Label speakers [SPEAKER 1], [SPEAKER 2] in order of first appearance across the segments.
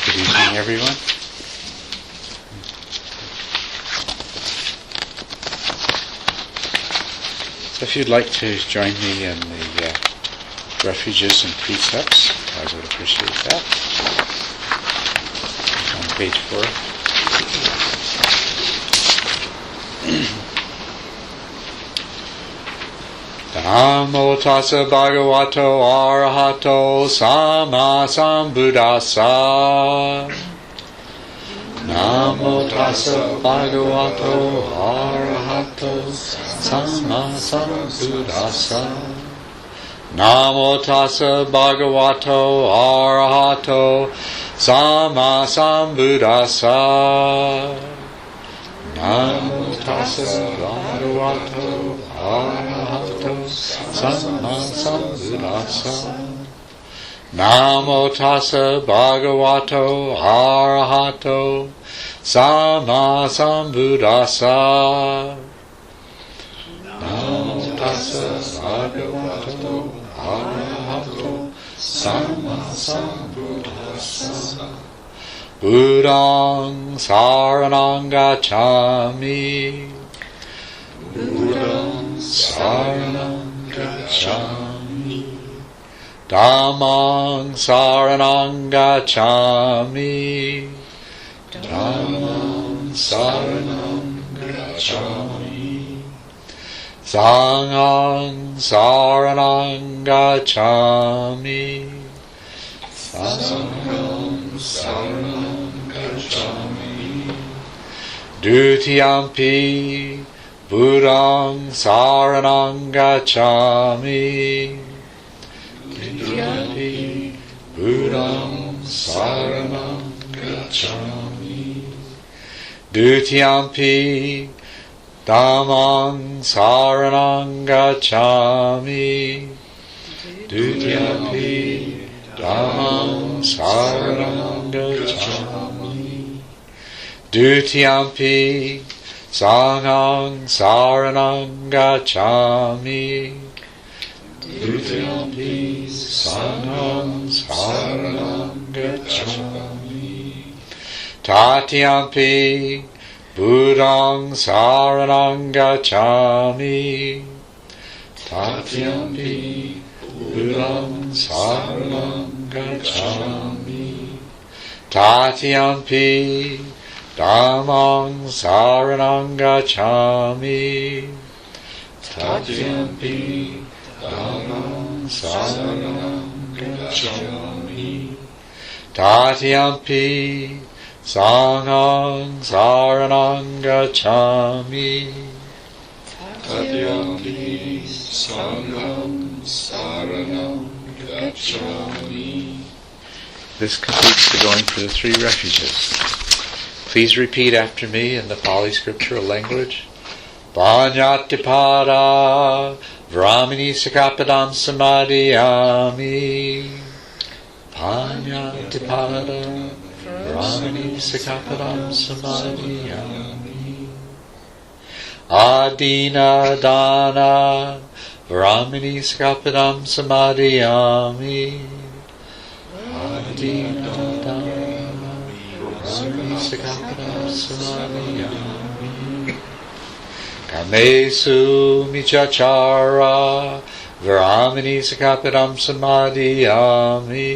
[SPEAKER 1] Good evening, everyone. So if you'd like to join me in the refuges and precepts, I would appreciate that. On page 4. Namo tassa bhagavato arahato sama sambuddhassa. Namo tassa bhagavato arahato sama sambuddhassa. Namo tassa bhagavato arahato sama sambuddhassa. Namo tassa bhagavato arahato sama sambuddhassa. Namo tassa bhagavato arahato sama sambuddhassa. Namo tassa bhagavato arahato sama sambuddhassa. Buddhaṃ saranam gacchami. Buddhaṃ saranam gacchami. Dhammam saranam gacchami. Dhammam saranam gacchami. Sangham saranam gacchami. Sangham saranam gacchami. Dutiyampi Buddhaṃ saranam gacchami. Dutiyampi Buddhaṃ saranam gacchami. Dutiyampi Dhammam saranam gacchami. Dutiyampi Dhammam saranam gacchami. Dutiyampi Sangham saranam gacchami. Dutiyampi Sangham saranam gacchami. Tatiyampi Buddhaṃ saranam gacchami. Tatiyampi Buddhaṃ saranam gacchami. Tatiyampi Dhammam saranam gacchami. Tatiyampi Dhammam saranam gacchami. Tatiyampi Sangham saranam gacchami. Tatiyampi Sangham saranam gacchami. This completes the going for the 3 refuges. Please repeat after me in the Pali scriptural language. Panyatipada Vramini Sakapadam Samadhiyami. Panyatipada Vramini Sakapadam Samadhiyami. Adina Dana Vramini Sakapadam Samadhiyami. Adina Dana Vramini Sakapadam Samadhiyami. Kamesu Michachara Vramini Sakapadam Samadhiyami.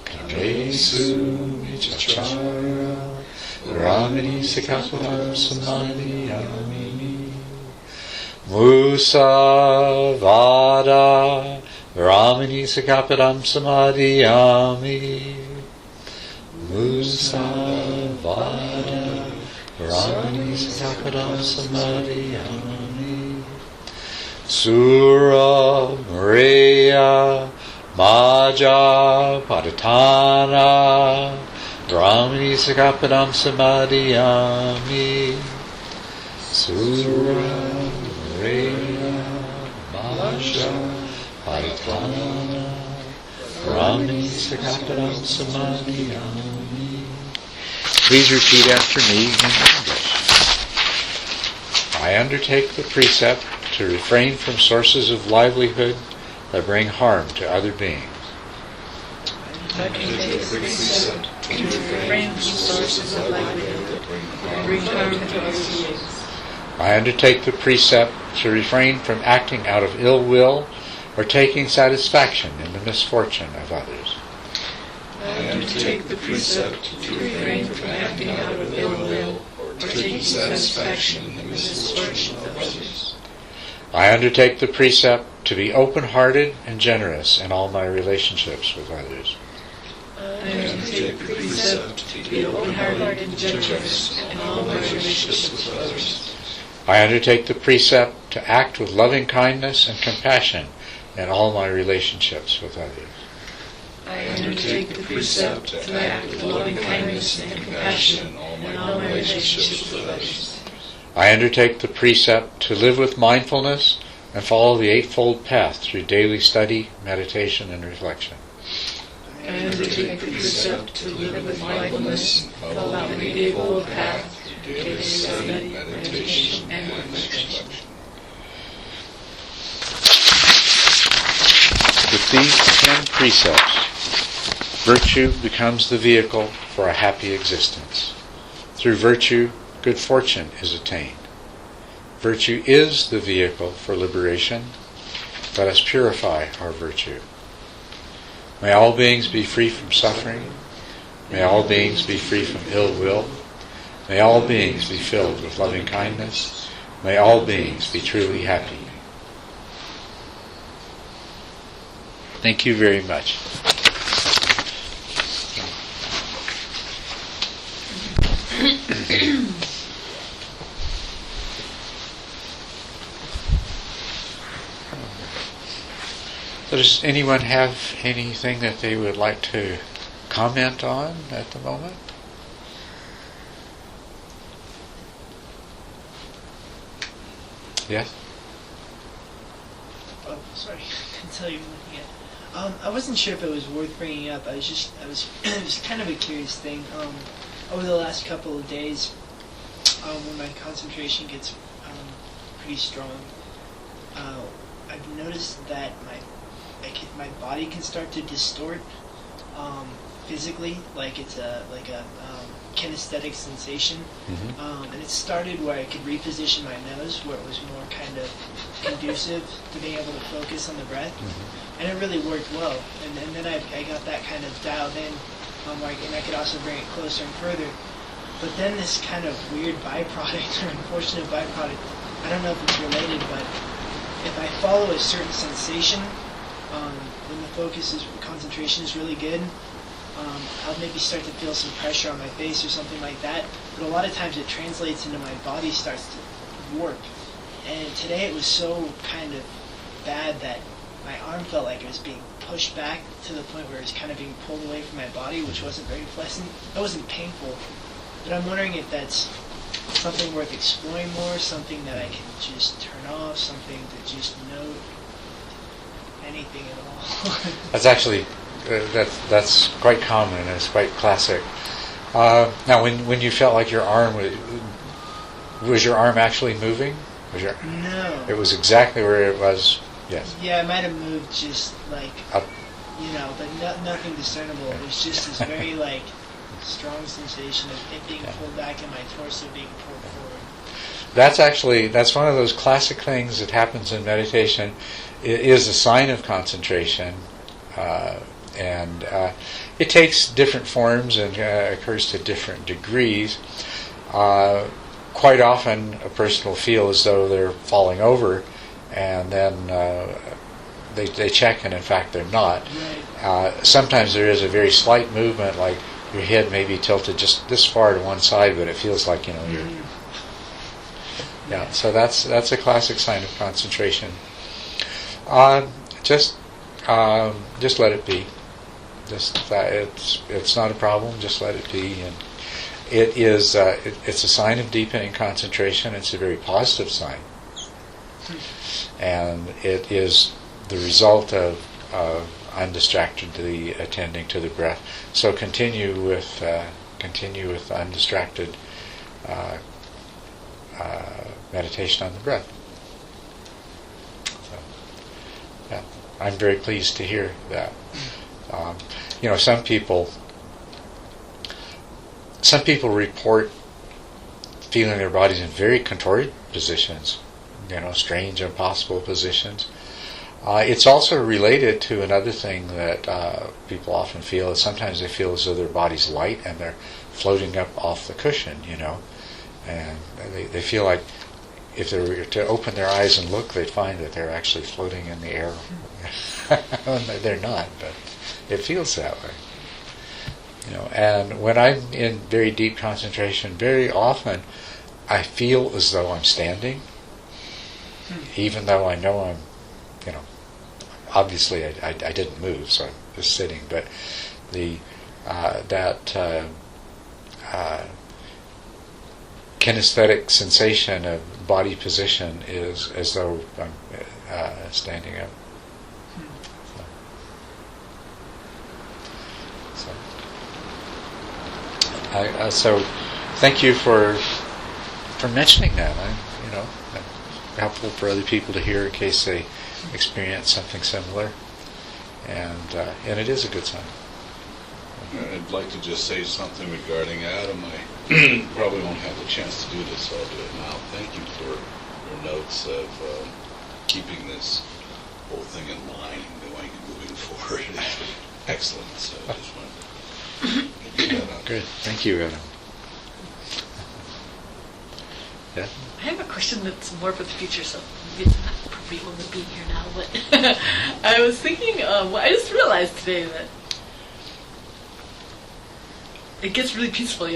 [SPEAKER 1] Kamesu Michachara Vramini Sakapadam Samadhiyami. Musa Vada Vramini Sakapadam Samadhiyami. Musa Vada Vramini Sakapadam Samadhiyami. Sura Maria Maja Padatana Vramini Sakapadam Samadhiyami. Sura Maria Maja Padatana Vramini Sakapadam Samadhiyami. Please repeat after me in English. I undertake the precept to refrain from sources of livelihood that bring harm to other beings.
[SPEAKER 2] I undertake the precept to to refrain from sources of livelihood that bring harm to other beings.
[SPEAKER 1] I undertake the precept to refrain from acting out of ill will or taking satisfaction in the misfortune of others.
[SPEAKER 2] I undertake the precept to refrain from acting out of ill will or taking satisfaction in the misfortune of others.
[SPEAKER 1] I undertake the precept to be open-hearted and generous in all my relationships with others.
[SPEAKER 2] I undertake the precept to be open-hearted and generous in all my relationships with others.
[SPEAKER 1] I undertake the precept to act with loving kindness and compassion in all my relationships with others.
[SPEAKER 2] I undertake the precept to act with loving kindness and compassion in all my relationships with others.
[SPEAKER 1] I undertake the precept to live with mindfulness and follow the Eightfold Path through daily study, meditation, and reflection.
[SPEAKER 2] I undertake the precept to live with mindfulness and follow the Eightfold Path through daily study, meditation, and reflection.
[SPEAKER 1] With these 10 precepts, virtue becomes the vehicle for a happy existence. Through virtue, good fortune is attained. Virtue is the vehicle for liberation. Let us purify our virtue. May all beings be free from suffering. May all beings be free from ill will. May all beings be filled with loving kindness. May all beings be truly happy. Thank you very much. So does anyone have anything that they would like to comment on at the moment? Yes?
[SPEAKER 3] Oh, sorry. I couldn't tell you were looking at. I wasn't sure if it was worth bringing up. It was kind of a curious thing. Over the last couple of days, when my concentration gets pretty strong, I've noticed that my body can start to distort physically, like it's a kinesthetic sensation.
[SPEAKER 1] Mm-hmm.
[SPEAKER 3] And it started where I could reposition my nose, where it was more kind of conducive to being able to focus on the breath.
[SPEAKER 1] Mm-hmm.
[SPEAKER 3] And it really worked well. And then I got that kind of dialed in, and I could also bring it closer and further. But then this kind of weird byproduct, or unfortunate byproduct, I don't know if it's related, but if I follow a certain sensation, when the concentration is really good, I'll maybe start to feel some pressure on my face or something like that. But a lot of times it translates into my body starts to warp. And today it was so kind of bad that my arm felt like it was being pushed back to the point where it was kind of being pulled away from my body, which wasn't very pleasant. It wasn't painful. But I'm wondering if that's something worth exploring more, something that I can just turn off, something to just note, anything at all.
[SPEAKER 1] That's actually that's quite common and it's quite classic. Now, when you felt like your arm was your arm actually moving?
[SPEAKER 3] No.
[SPEAKER 1] It was exactly where it was. Yes.
[SPEAKER 3] Yeah, I might have moved just like
[SPEAKER 1] Up.
[SPEAKER 3] But nothing discernible. It was just this very strong sensation of it being pulled back and my torso being pulled forward.
[SPEAKER 1] That's one of those classic things that happens in meditation. It is a sign of concentration, and it takes different forms and occurs to different degrees. Quite often, a person will feel as though they're falling over, and then they check, and in fact, they're not.
[SPEAKER 3] Right.
[SPEAKER 1] Sometimes there is a very slight movement, like your head may be tilted just this far to one side, but it feels like you're. Yeah. So that's a classic sign of concentration. Just let it be. It's not a problem. Just let it be, and it is. It's a sign of deepening concentration. It's a very positive sign, and it is the result of undistractedly attending to the breath. So continue with undistracted meditation on the breath. So, yeah, I'm very pleased to hear that. Some people some people report feeling their bodies in very contorted positions, strange, impossible positions. It's also related to another thing that people often feel is sometimes they feel as though their body's light and they're floating up off the cushion, and they feel like if they were to open their eyes and look, they'd find that they're actually floating in the air. They're not, but it feels that way. And when I'm in very deep concentration, very often I feel as though I'm standing, even though I know I'm, obviously I didn't move, so I'm just sitting. But that kinesthetic sensation of body position is as though I'm standing up. So thank you for mentioning that. Helpful for other people to hear in case they experience something similar, and it is a good sign.
[SPEAKER 4] I'd like to just say something regarding Adam. I probably won't have the chance to do this, so I'll do it now. Thank you for your notes of keeping this whole thing in mind and moving forward. It's excellent. So I just wanted to get that out.
[SPEAKER 1] Good. Thank you, Adam. Yeah.
[SPEAKER 2] I have a question that's more for the future, so maybe it's not appropriate when we're being here now, but I was thinking, I just realized today that it gets really peaceful,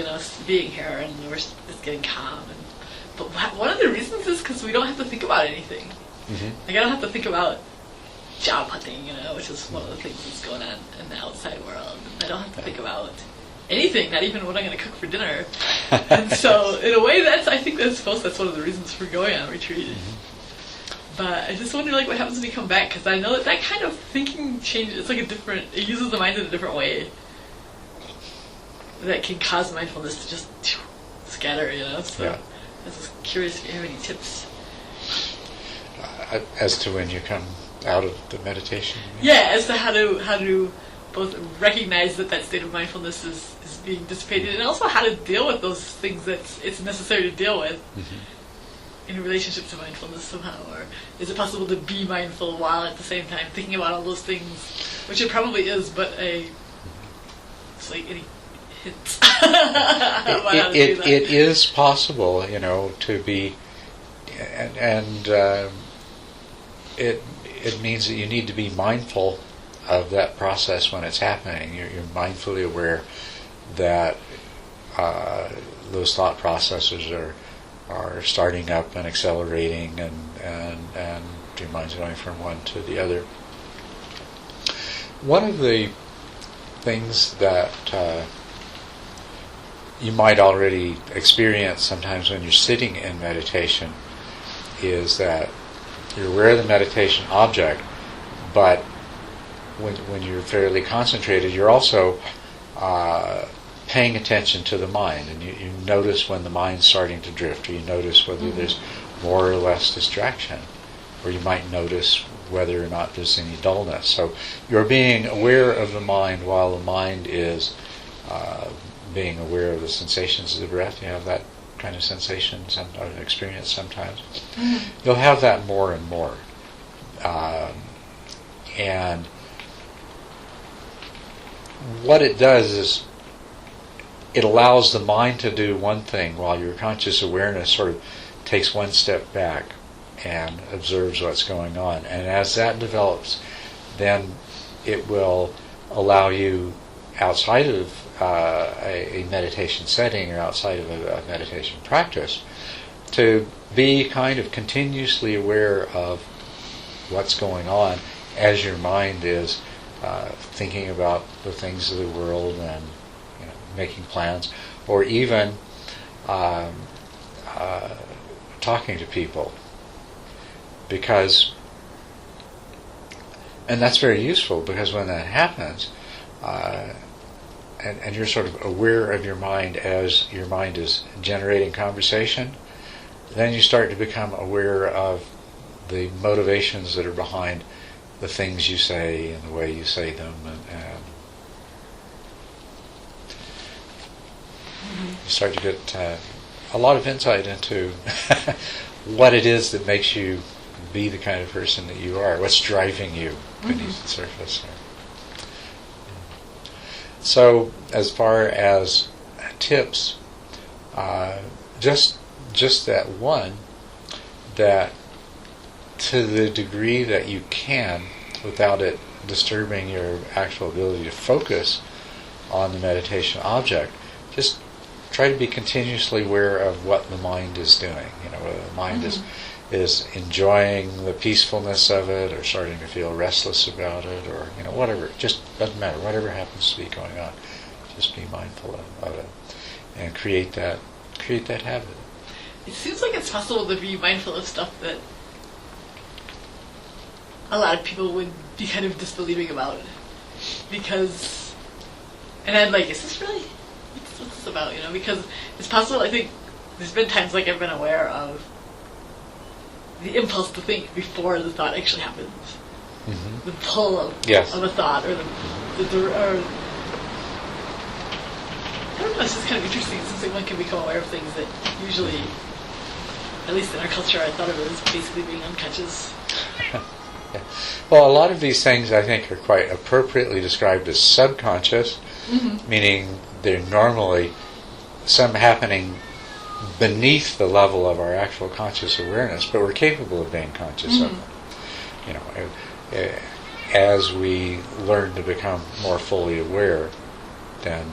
[SPEAKER 2] being here, and it's getting calm. But one of the reasons is because we don't have to think about anything.
[SPEAKER 1] Mm-hmm.
[SPEAKER 2] I don't have to think about job hunting, which is one of the things that's going on in the outside world. And I don't have to think about anything, not even what I'm going to cook for dinner. And so, in a way, I think that's one of the reasons for going on retreat. Mm-hmm. But I just wonder, what happens when you come back? Because I know that kind of thinking changes. It's it uses the mind in a different way. That can cause mindfulness to just scatter, So I was just curious if you have any tips.
[SPEAKER 1] As to when you come out of the meditation?
[SPEAKER 2] Yeah, as to how to both recognize that state of mindfulness is being dissipated, and also how to deal with those things that it's necessary to deal with in relationship to mindfulness somehow. Or is it possible to be mindful while at the same time thinking about all those things, which it probably is, but it's like any hints about how to do that.
[SPEAKER 1] It is possible, to be, and it means that you need to be mindful of that process when it's happening. You're mindfully aware that those thought processes are starting up and accelerating, and your mind's going from one to the other. One of the things that you might already experience sometimes when you're sitting in meditation is that you're aware of the meditation object, but when you're fairly concentrated, you're also paying attention to the mind, and you notice when the mind's starting to drift, or you notice whether there's more or less distraction, or you might notice whether or not there's any dullness. So you're being aware of the mind while the mind is being aware of the sensations of the breath. You have that kind of sensation, experience sometimes. You'll have that more and more. And what it does is it allows the mind to do one thing while your conscious awareness sort of takes one step back and observes what's going on. And as that develops, then it will allow you outside of a meditation setting or outside of a meditation practice to be kind of continuously aware of what's going on as your mind is thinking about the things of the world and making plans, or even talking to people. And that's very useful, because when that happens, and you're sort of aware of your mind as your mind is generating conversation, then you start to become aware of the motivations that are behind the things you say and the way you say them, and you start to get a lot of insight into what it is that makes you be the kind of person that you are. What's driving you beneath the surface? So, as far as tips, just that one, that to the degree that you can, without it disturbing your actual ability to focus on the meditation object, just try to be continuously aware of what the mind is doing. Whether the mind is enjoying the peacefulness of it, or starting to feel restless about it, or whatever. It just doesn't matter. Whatever happens to be going on, just be mindful of it, and create that habit.
[SPEAKER 2] It seems like it's possible to be mindful of stuff that a lot of people would be kind of disbelieving about, because, and I'm like, is this really, what's this about, because it's possible. I think there's been times like I've been aware of the impulse to think before the thought actually happens, the pull of a thought, or or I don't know, it's just kind of interesting. It seems like one can become aware of things that usually, at least in our culture, I thought of it as basically being unconscious.
[SPEAKER 1] Yeah. Well, a lot of these things I think are quite appropriately described as subconscious, meaning they're normally some happening beneath the level of our actual conscious awareness, but we're capable of being conscious of them. As we learn to become more fully aware, then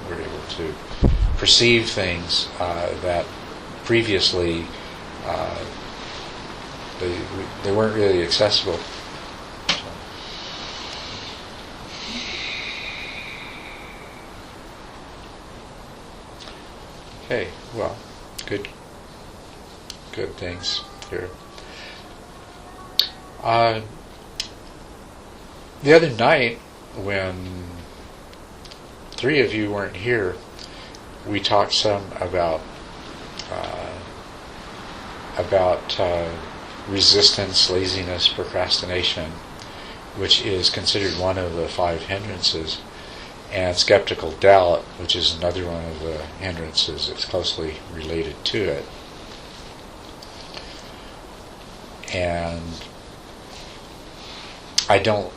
[SPEAKER 1] we're able to perceive things that previously they weren't really accessible. Okay, well, good things here. The other night, when three of you weren't here, we talked some about resistance, laziness, procrastination, which is considered one of the 5 hindrances, and skeptical doubt, which is another one of the hindrances that's closely related to it. And I don't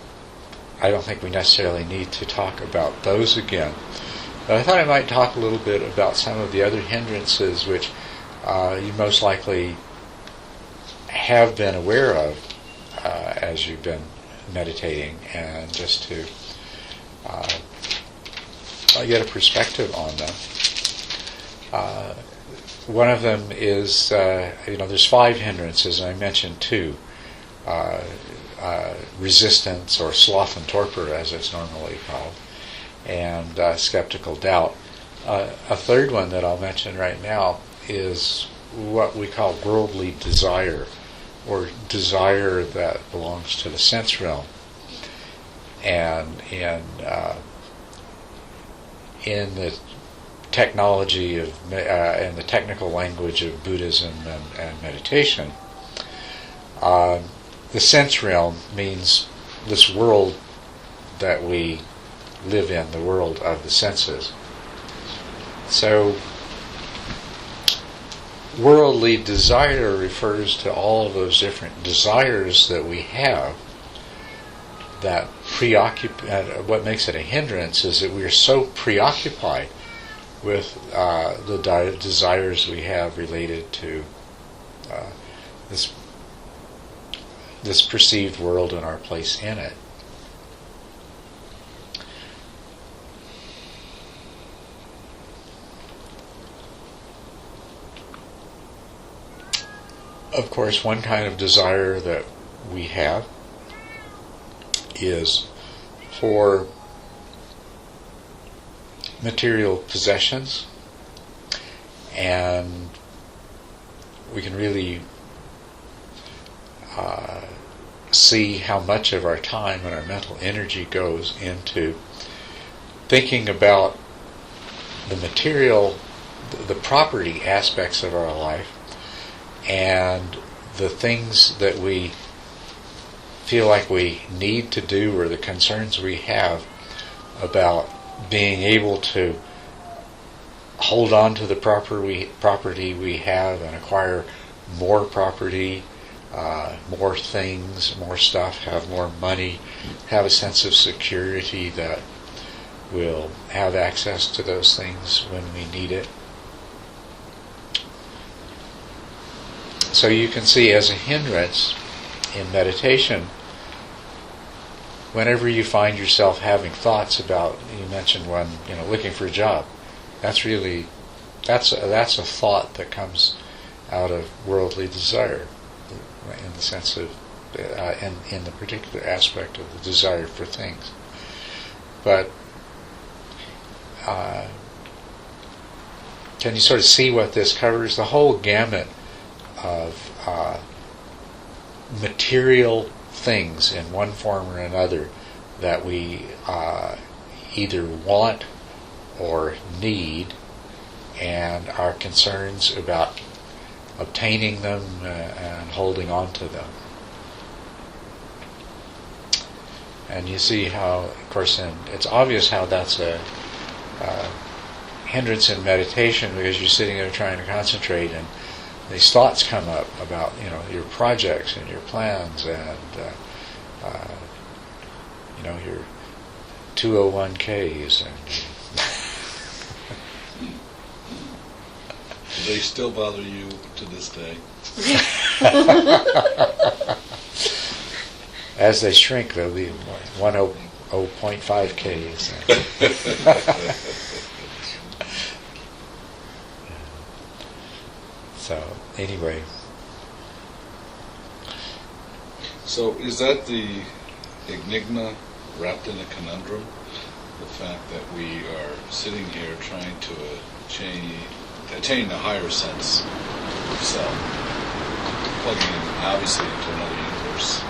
[SPEAKER 1] think we necessarily need to talk about those again. But I thought I might talk a little bit about some of the other hindrances which you most likely have been aware of as you've been meditating, and just to get a perspective on them. One of them is, there's 5 hindrances, and I mentioned 2. Resistance, or sloth and torpor as it's normally called, and skeptical doubt. A third one that I'll mention right now is what we call worldly desire, or desire that belongs to the sense realm. And in the technology of in the technical language of Buddhism and meditation, the sense realm means this world that we live in, the world of the senses. So, worldly desire refers to all of those different desires that we have that what makes it a hindrance is that we are so preoccupied with the desires we have related to this perceived world and our place in it. Of course, one kind of desire that we have is for material possessions, and we can really see how much of our time and our mental energy goes into thinking about the material, the property aspects of our life, and the things that we feel like we need to do, or the concerns we have about being able to hold on to the property we have and acquire more property, more things, more stuff, have more money, have a sense of security that we'll have access to those things when we need it. So you can see, as a hindrance in meditation, whenever you find yourself having thoughts about, you mentioned one, looking for a job, that's a thought that comes out of worldly desire, in the sense of, in the particular aspect of the desire for things. But can you sort of see what this covers? The whole gamut of material things in one form or another that we either want or need, and our concerns about obtaining them and holding on to them. And you see how, of course, it's obvious how that's a hindrance in meditation, because you're sitting there trying to concentrate, and these thoughts come up about your projects and your plans and your 201ks and
[SPEAKER 4] Do they still bother you to this day?
[SPEAKER 1] As they shrink, they'll be 1.5ks. So anyway.
[SPEAKER 4] So is that the enigma wrapped in a conundrum? The fact that we are sitting here trying to attain a higher sense of self, plugging in obviously into another universe,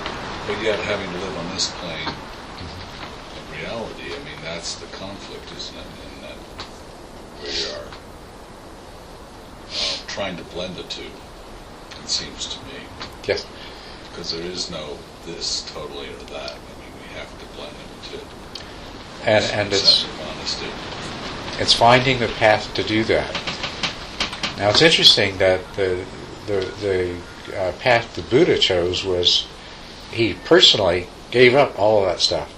[SPEAKER 4] but yet having to live on this plane of reality. I mean, that's the conflict, isn't it? In that we are trying to blend the two, it seems to me.
[SPEAKER 1] Yes.
[SPEAKER 4] Because there is no this totally or that. I mean, we have to blend them to
[SPEAKER 1] and
[SPEAKER 4] sense of honesty.
[SPEAKER 1] It's finding the path to do that. Now it's interesting that the path the Buddha chose was, he personally gave up all of that stuff,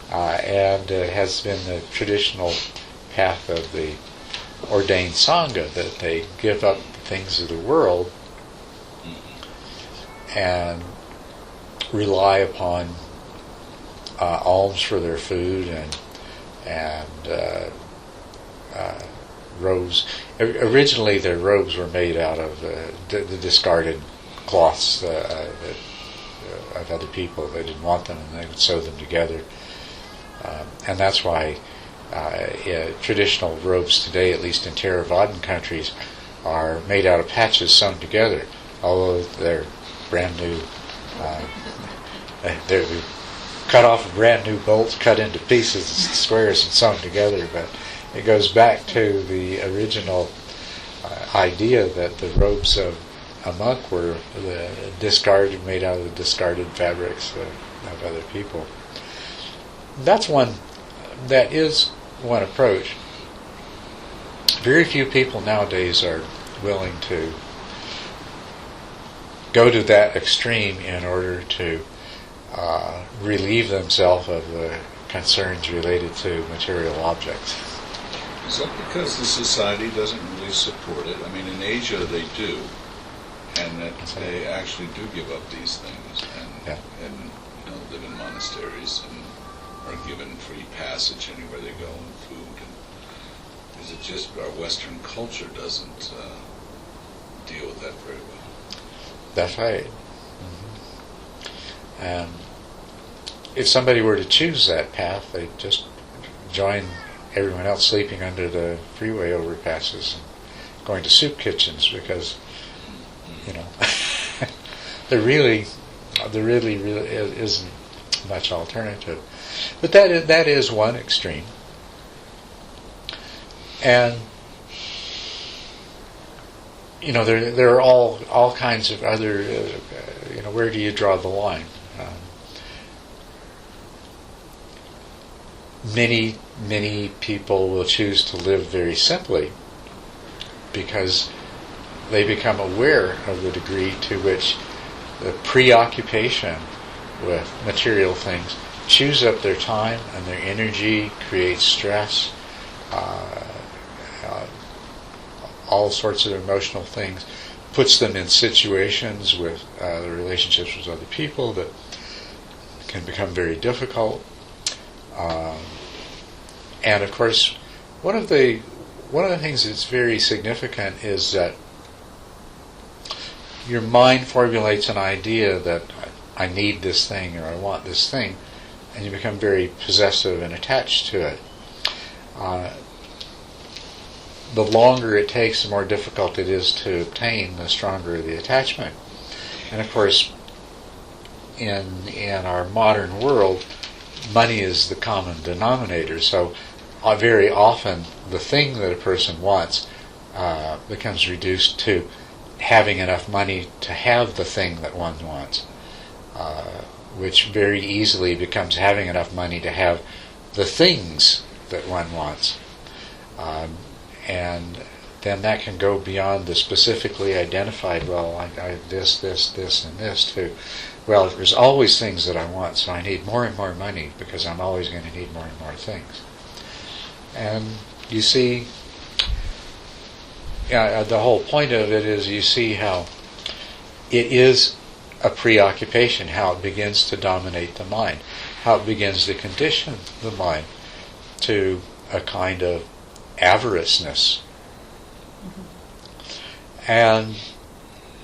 [SPEAKER 1] and has been the traditional path of the ordained Sangha, that they give up the things of the world and rely upon alms for their food and robes. Originally, their robes were made out of the discarded cloths of other people. They didn't want them, and they would sew them together. And that's why traditional robes today, at least in Theravadan countries, are made out of patches sewn together, although they're brand new. They're cut off of brand new bolts, cut into pieces, squares, and sewn together. But it goes back to the original idea that the robes of a monk were made out of the discarded fabrics of other people. That is one approach. Very few people nowadays are willing to go to that extreme in order to relieve themselves of the concerns related to material objects.
[SPEAKER 4] Is that because the society doesn't really support it? I mean, in Asia they do, and that they actually do give up these things and live in monasteries and are given free passage anywhere they go and food. And is it just our Western culture doesn't deal with that very well?
[SPEAKER 1] That's right. And if somebody were to choose that path, they'd just join everyone else sleeping under the freeway overpasses and going to soup kitchens, because there really isn't much alternative. But that is one extreme. And there are all kinds of other. Where do you draw the line? many people will choose to live very simply because they become aware of the degree to which the preoccupation with material things chews up their time and their energy, creates stress, all sorts of emotional things, puts them in situations with the relationships with other people that can become very difficult. And of course, one of the things that's very significant is that your mind formulates an idea that I need this thing or I want this thing, and you become very possessive and attached to it. The longer it takes, the more difficult it is to obtain, the stronger the attachment. And of course, in our modern world, money is the common denominator. So very often the thing that a person wants becomes reduced to having enough money to have the thing that one wants, which very easily becomes having enough money to have the things that one wants. And then that can go beyond the specifically identified, well, I this, and this, to, well, there's always things that I want, so I need more and more money because I'm always going to need more and more things. And you see, the whole point of it is you see how it is a preoccupation, how it begins to dominate the mind, how it begins to condition the mind to a kind of avariceness. And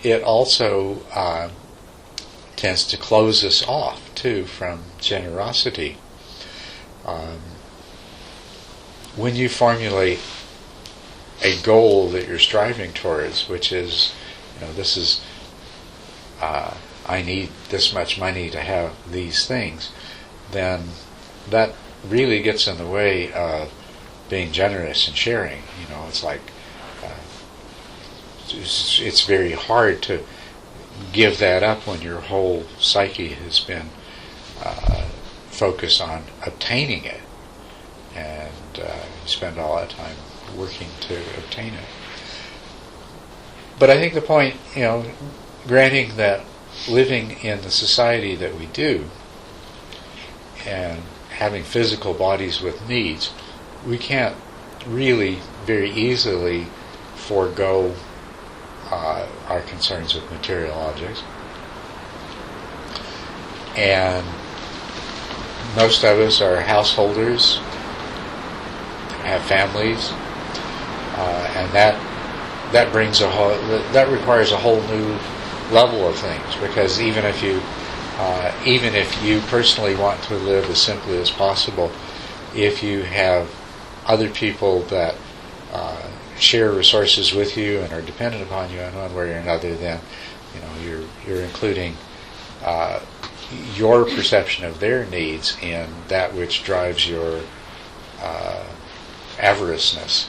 [SPEAKER 1] it also tends to close us off, too, from generosity. When you formulate a goal that you're striving towards, which is, this is, I need this much money to have these things, then that really gets in the way of being generous and sharing. It's like it's very hard to give that up when your whole psyche has been focused on obtaining it, and you spend all that time working to obtain it. But I think the point, granting that living in the society that we do and having physical bodies with needs, we can't really very easily forego our concerns with material objects. And most of us are householders, have families, and that brings that requires a whole new level of things, because even if you personally want to live as simply as possible, if you have other people that share resources with you and are dependent upon you in one way or another, then you're including your perception of their needs in that which drives your avariceness.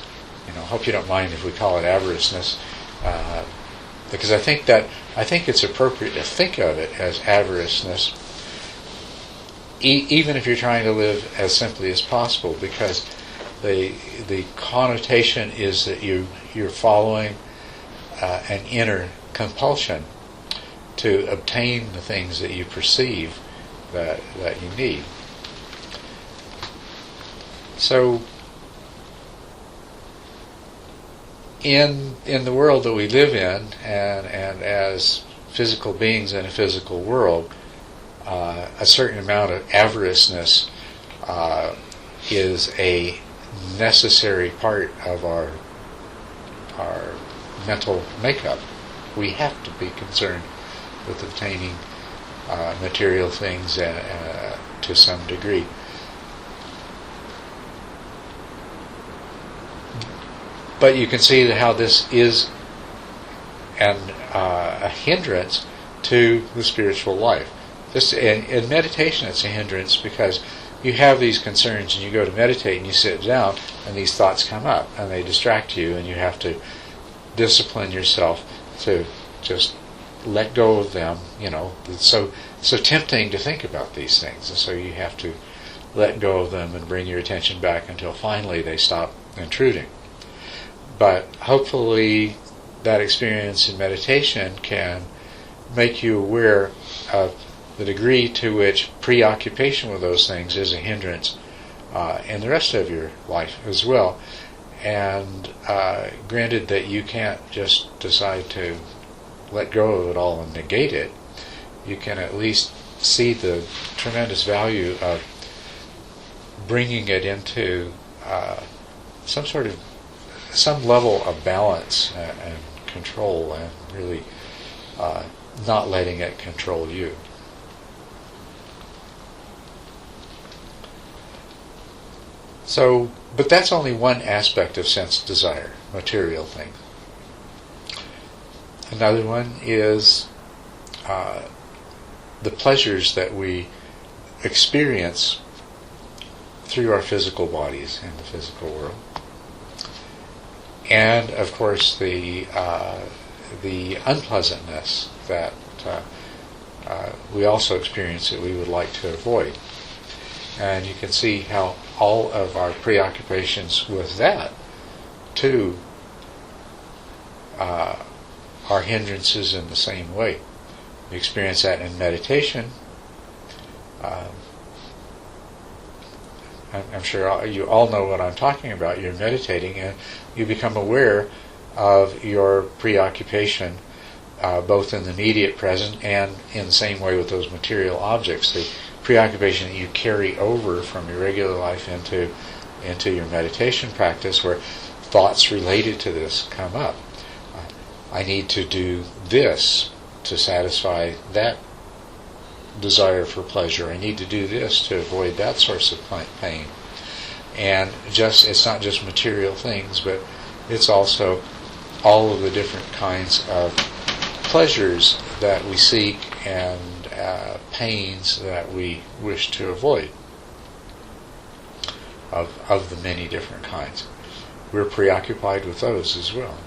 [SPEAKER 1] Hope you don't mind if we call it avariceness, because I think it's appropriate to think of it as avariceness, even if you're trying to live as simply as possible, because the connotation is that you're following an inner compulsion to obtain the things that you perceive that you need. So in the world that we live in, and as physical beings in a physical world, a certain amount of avariceness is a necessary part of our mental makeup. We have to be concerned with obtaining material things to some degree. But you can see how this is a hindrance to the spiritual life. In meditation, it's a hindrance because you have these concerns and you go to meditate and you sit down and these thoughts come up and they distract you, and you have to discipline yourself to just let go of them. It's so tempting to think about these things, and so you have to let go of them and bring your attention back until finally they stop intruding. But hopefully that experience in meditation can make you aware of the degree to which preoccupation with those things is a hindrance in the rest of your life as well. And granted that you can't just decide to let go of it all and negate it, you can at least see the tremendous value of bringing it into some level of balance and control, and really not letting it control you. So, but that's only one aspect of sense desire, material things. Another one is the pleasures that we experience through our physical bodies in the physical world, and of course the unpleasantness that we also experience that we would like to avoid. And you can see how all of our preoccupations with that too are hindrances in the same way. We experience that in meditation. I'm sure you all know what I'm talking about. You're meditating and you become aware of your preoccupation both in the immediate present and in the same way with those material objects. The preoccupation that you carry over from your regular life into your meditation practice, where thoughts related to this come up. I need to do this to satisfy that desire for pleasure. I need to do this to avoid that source of pain. And it's not just material things, but it's also all of the different kinds of pleasures that we seek and pains that we wish to avoid, of the many different kinds. We're preoccupied with those as well.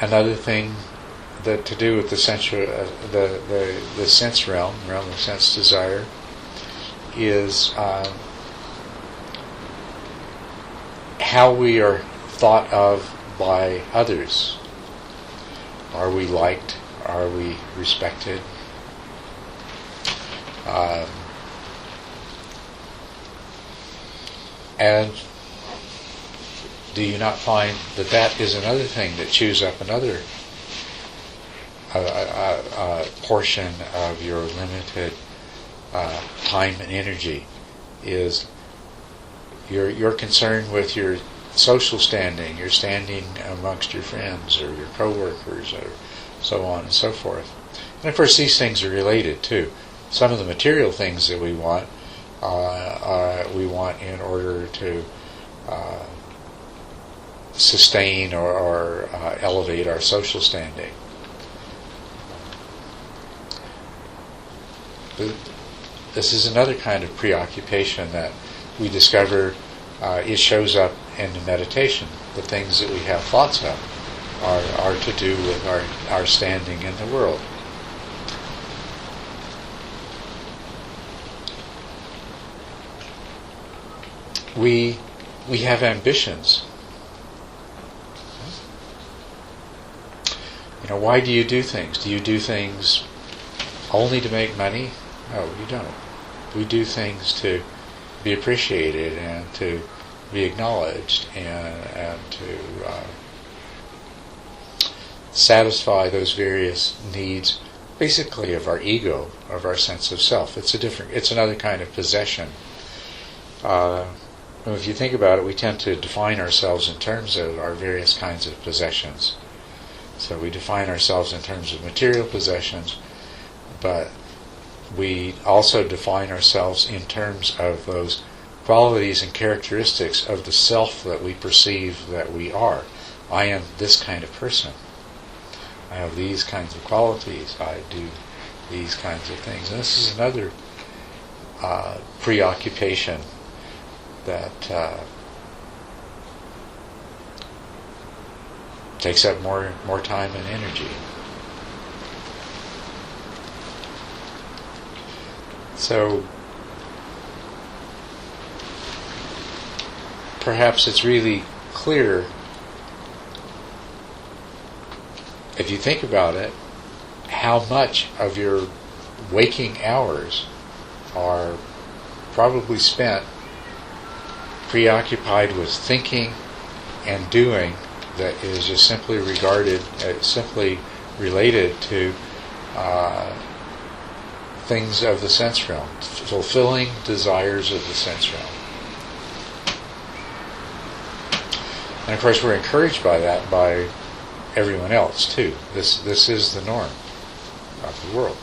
[SPEAKER 1] Another thing that to do with the sense realm of sense desire, is how we are thought of by others. Are we liked? Are we respected? And do you not find that is another thing that chews up another portion of your limited time and energy? Is your concern with your social standing, your standing amongst your friends or your co-workers or so on and so forth. And of course these things are related too. Some of the material things that we want in order to sustain or elevate our social standing. This is another kind of preoccupation that we discover it shows up in the meditation. The things that we have thoughts of are to do with our standing in the world. We have ambitions. Why do you do things? Do you do things only to make money? No, you don't. We do things to be appreciated and to be acknowledged and to satisfy those various needs, basically of our ego, of our sense of self. It's another kind of possession. If you think about it, we tend to define ourselves in terms of our various kinds of possessions. So we define ourselves in terms of material possessions, but we also define ourselves in terms of those qualities and characteristics of the self that we perceive that we are. I am this kind of person. I have these kinds of qualities. I do these kinds of things. And this is another preoccupation that takes up more time and energy. So perhaps it's really clear, if you think about it, how much of your waking hours are probably spent preoccupied with thinking and doing that is just simply regarded as simply related to things of the sense realm, fulfilling desires of the sense realm. And of course we're encouraged by that by everyone else too. This is the norm of the world.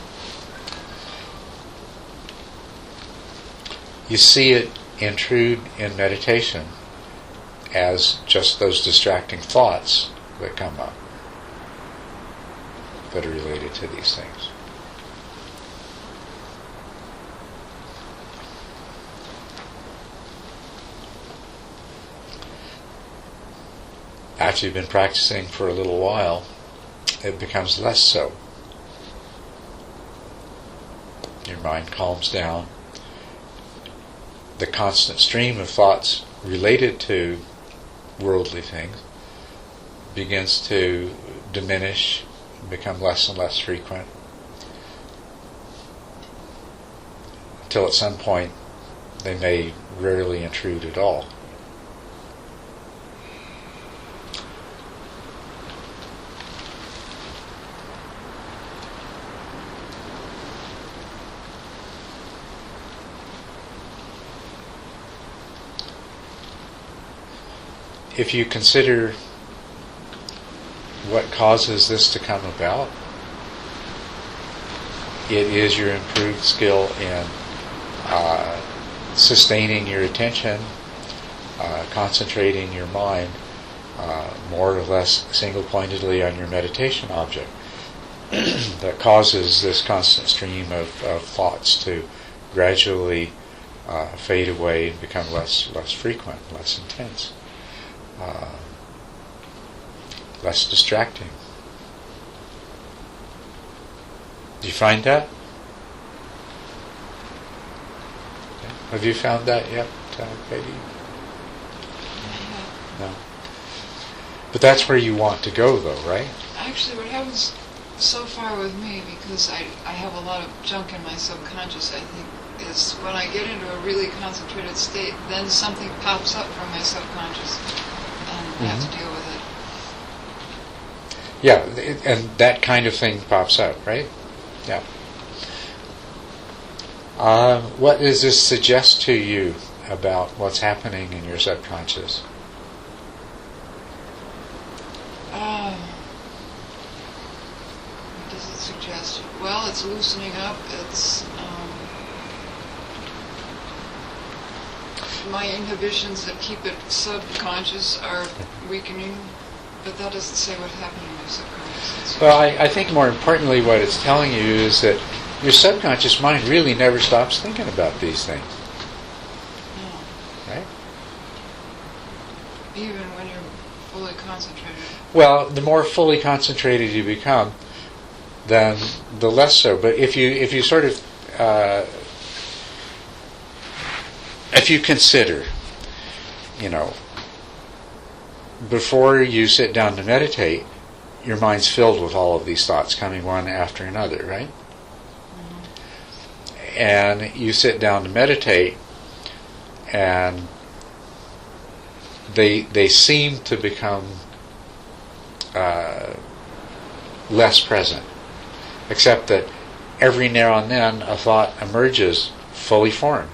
[SPEAKER 1] You see it intrude in meditation as just those distracting thoughts that come up that are related to these things. After you've been practicing for a little while, it becomes less so. Your mind calms down. The constant stream of thoughts related to worldly things begins to diminish, become less and less frequent, until at some point they may rarely intrude at all. If you consider what causes this to come about, it is your improved skill in sustaining your attention, concentrating your mind more or less single-pointedly on your meditation object that causes this constant stream of thoughts to gradually fade away and become less frequent, less intense. Less distracting. Do you find that? Yeah. Have you found that yet, Katie? No. But that's where you want to go, though, right?
[SPEAKER 5] Actually, what happens so far with me, because I have a lot of junk in my subconscious, I think, is when I get into a really concentrated state, then something pops up from my subconscious. I have to deal with it.
[SPEAKER 1] Yeah, and that kind of thing pops up, right? Yeah. What does this suggest to you about what's happening in your subconscious?
[SPEAKER 5] What does it suggest? Well, it's loosening up. It's my inhibitions that keep it subconscious are weakening, but that doesn't say what happened in my subconscious.
[SPEAKER 1] Well, I think more importantly what it's telling you is that your subconscious mind really never stops thinking about these things.
[SPEAKER 5] No.
[SPEAKER 1] Right?
[SPEAKER 5] Even when you're fully concentrated.
[SPEAKER 1] Well, the more fully concentrated you become, then the less so. But if you sort of if you consider, before you sit down to meditate, your mind's filled with all of these thoughts coming one after another, right? Mm-hmm. And you sit down to meditate, and they seem to become less present, except that every now and then a thought emerges fully formed.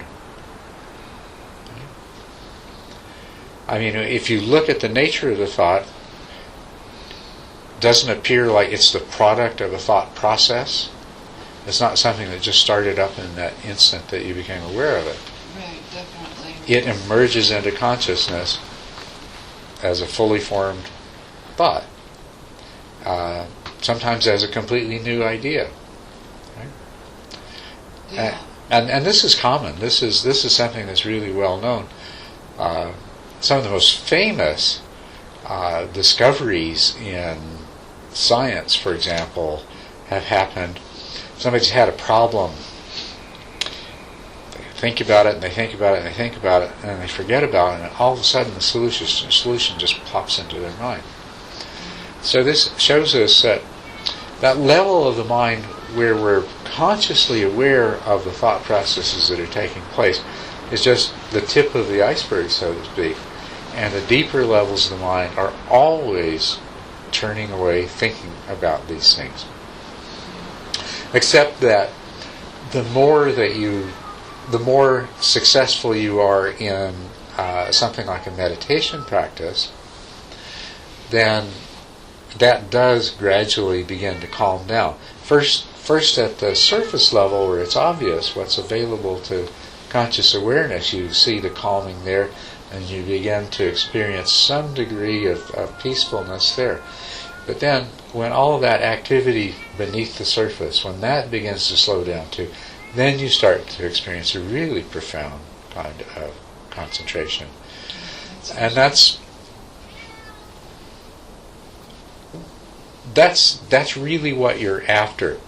[SPEAKER 1] I mean, if you look at the nature of the thought, it doesn't appear like it's the product of a thought process. It's not something that just started up in that instant that you became aware of it.
[SPEAKER 5] Right, definitely.
[SPEAKER 1] It emerges into consciousness as a fully formed thought. Sometimes as a completely new idea. Right?
[SPEAKER 5] Yeah.
[SPEAKER 1] And this is common. This is something that's really well known. Some of the most famous discoveries in science, for example, have happened. Somebody's had a problem think about it, and they think about it, and they think about it, and they forget about it, and all of a sudden the solution just pops into their mind. So this shows us that level of the mind where we're consciously aware of the thought processes that are taking place is just the tip of the iceberg, so to speak. And the deeper levels of the mind are always turning away, thinking about these things. Except that the more successful you are in something like a meditation practice, then that does gradually begin to calm down. First at the surface level where it's obvious what's available to conscious awareness, you see the calming there, and you begin to experience some degree of peacefulness there. But then when all of that activity beneath the surface, when that begins to slow down too, then you start to experience a really profound kind of concentration. And that's really what you're after,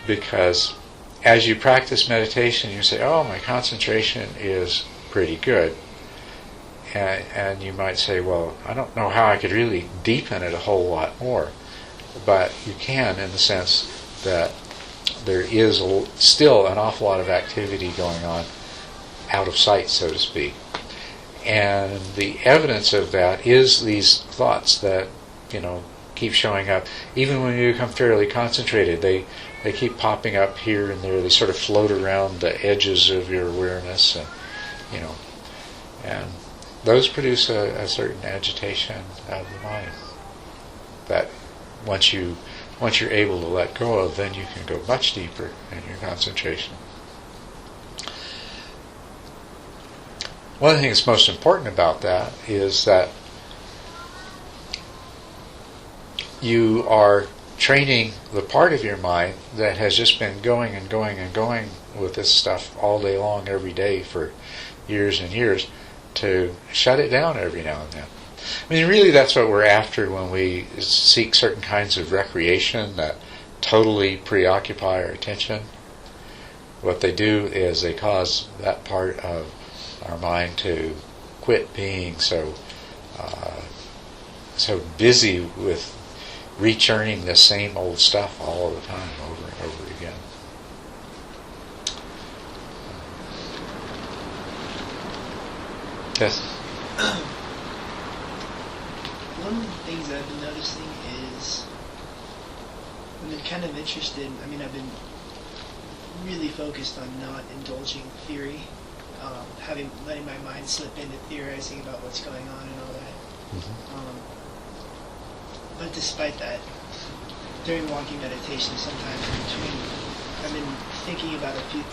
[SPEAKER 1] because as you practice meditation, you say, oh, my concentration is pretty good. And you might say, well, I don't know how I could really deepen it a whole lot more. But you can, in the sense that there is still an awful lot of activity going on out of sight, so to speak. And the evidence of that is these thoughts that, keep showing up. Even when you become fairly concentrated, they keep popping up here and there. They sort of float around the edges of your awareness, and those produce a certain agitation of the mind that once you're able to let go of, then you can go much deeper in your concentration. One of the things that's most important about that is that you are training the part of your mind that has just been going and going and going with this stuff all day long, every day for years and years, to shut it down every now and then. I mean, really that's what we're after when we seek certain kinds of recreation that totally preoccupy our attention. What they do is they cause that part of our mind to quit being so busy with rechurning the same old stuff all the time, over and over again. Yes?
[SPEAKER 3] One of the things that I've been noticing is I've been kind of interested, I've been really focused on not indulging theory, letting my mind slip into theorizing about what's going on and all that.
[SPEAKER 1] Mm-hmm.
[SPEAKER 3] But despite that, during walking meditation, sometimes in between, I've been thinking about a few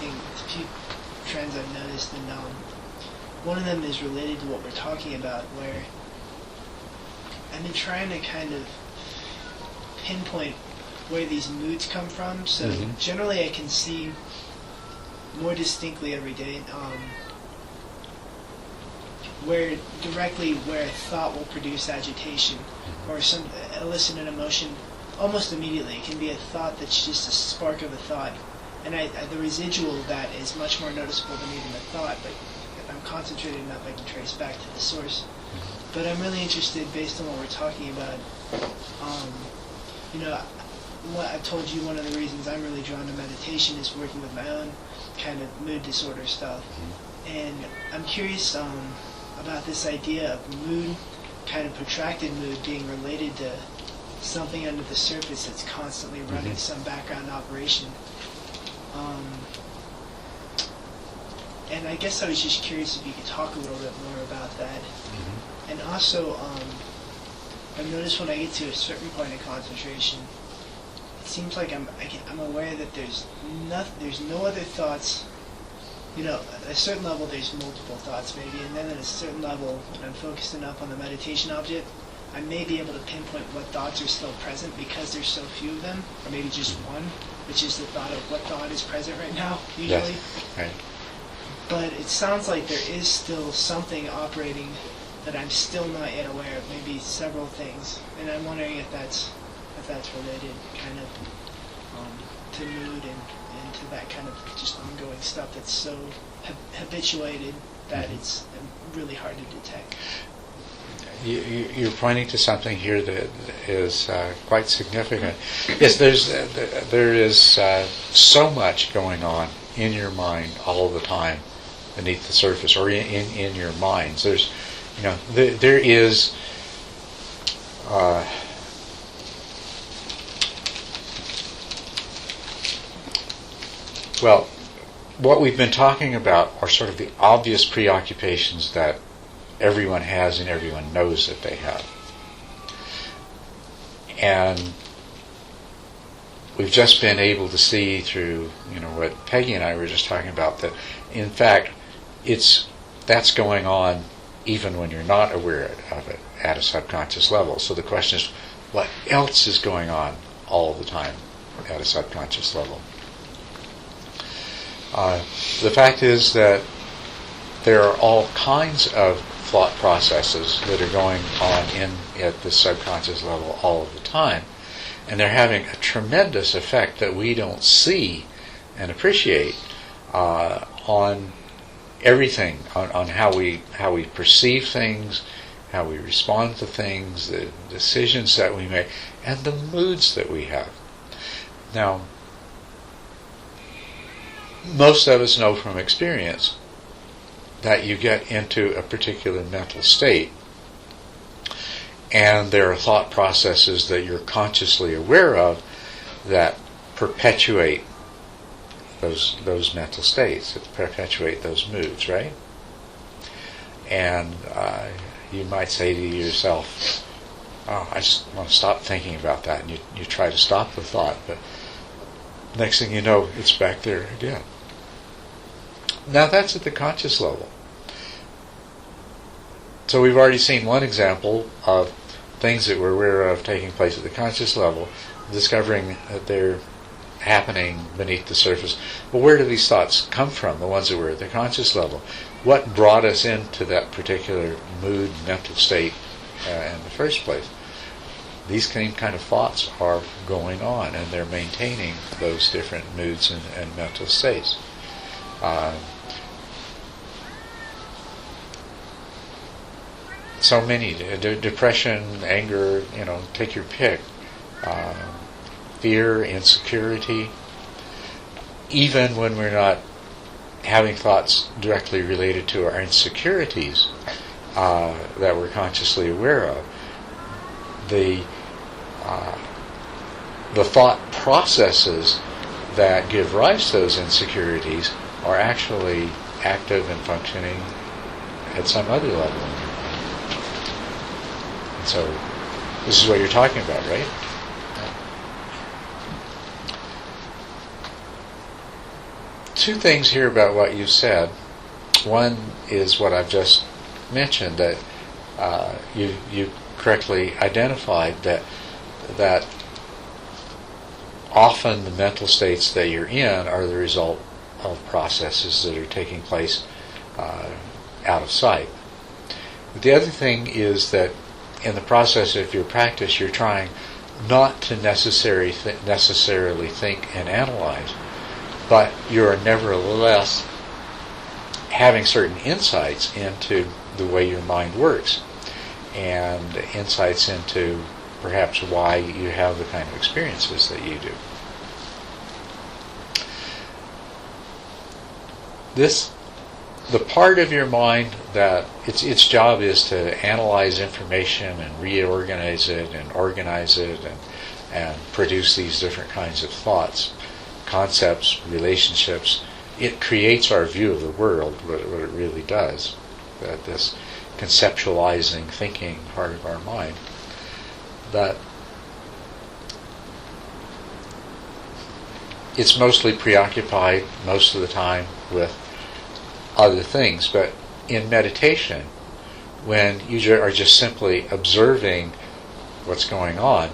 [SPEAKER 3] trends I've noticed, and one of them is related to what we're talking about, where I've been trying to kind of pinpoint where these moods come from. So generally I can see more distinctly every day where a thought will produce agitation or elicit an emotion almost immediately. It can be a thought that's just a spark of a thought, and the residual of that is much more noticeable than even the thought, but if I'm concentrated enough I can trace back to the source. But I'm really interested, based on what we're talking about, what I told you, one of the reasons I'm really drawn to meditation is working with my own kind of mood disorder stuff. And I'm curious about this idea of mood, kind of protracted mood, being related to something under the surface that's constantly running some background operation. And I guess I was just curious if you could talk a little bit more about that. And also, I've noticed when I get to a certain point of concentration, it seems like I'm aware that there's no other thoughts. At a certain level there's multiple thoughts maybe, and then at a certain level, when I'm focused enough on the meditation object, I may be able to pinpoint what thoughts are still present because there's so few of them, or maybe just one, which is the thought of what thought is present right now, usually.
[SPEAKER 1] Yes. Right.
[SPEAKER 3] But it sounds like there is still something operating that I'm still not yet aware of, maybe several things, and I'm wondering if that's related kind of to mood and into that kind of just ongoing stuff that's so habituated that it's really hard to detect.
[SPEAKER 1] You're pointing to something here that is quite significant. Yes, there is so much going on in your mind all the time, beneath the surface, or in your minds. There's, there is. Well, what we've been talking about are sort of the obvious preoccupations that everyone has and everyone knows that they have. And we've just been able to see through, what Peggy and I were just talking about, that in fact that's going on even when you're not aware of it at a subconscious level. So the question is, what else is going on all the time at a subconscious level? The fact is that there are all kinds of thought processes that are going on at the subconscious level all of the time, and they're having a tremendous effect that we don't see and appreciate on everything, on how we perceive things, how we respond to things, the decisions that we make, and the moods that we have. Now, most of us know from experience that you get into a particular mental state, and there are thought processes that you're consciously aware of that perpetuate those mental states, that perpetuate those moods, right? And you might say to yourself, "Oh, I just want to stop thinking about that," and you try to stop the thought, but next thing you know, it's back there again. Now that's at the conscious level. So we've already seen one example of things that we're aware of taking place at the conscious level, discovering that they're happening beneath the surface. But where do these thoughts come from, the ones that were at the conscious level? What brought us into that particular mood, mental state in the first place? These same kind of thoughts are going on, and they're maintaining those different moods and mental states. So many, depression, anger, take your pick. Fear, insecurity. Even when we're not having thoughts directly related to our insecurities that we're consciously aware of, the thought processes that give rise to those insecurities are actually active and functioning at some other level. And so this is what you're talking about, right? Two things here about what you said. One is what I've just mentioned, that you correctly identified that often the mental states that you're in are the result of processes that are taking place out of sight. But the other thing is that in the process of your practice, you're trying not to necessarily think and analyze, but you're nevertheless having certain insights into the way your mind works, and insights into perhaps why you have the kind of experiences that you do. The part of your mind that its job is to analyze information and reorganize it and organize it and produce these different kinds of thoughts, concepts, relationships. It creates our view of the world, what it really does. That this conceptualizing, thinking part of our mind, that it's mostly preoccupied most of the time with other things. But in meditation, when you are just simply observing what's going on,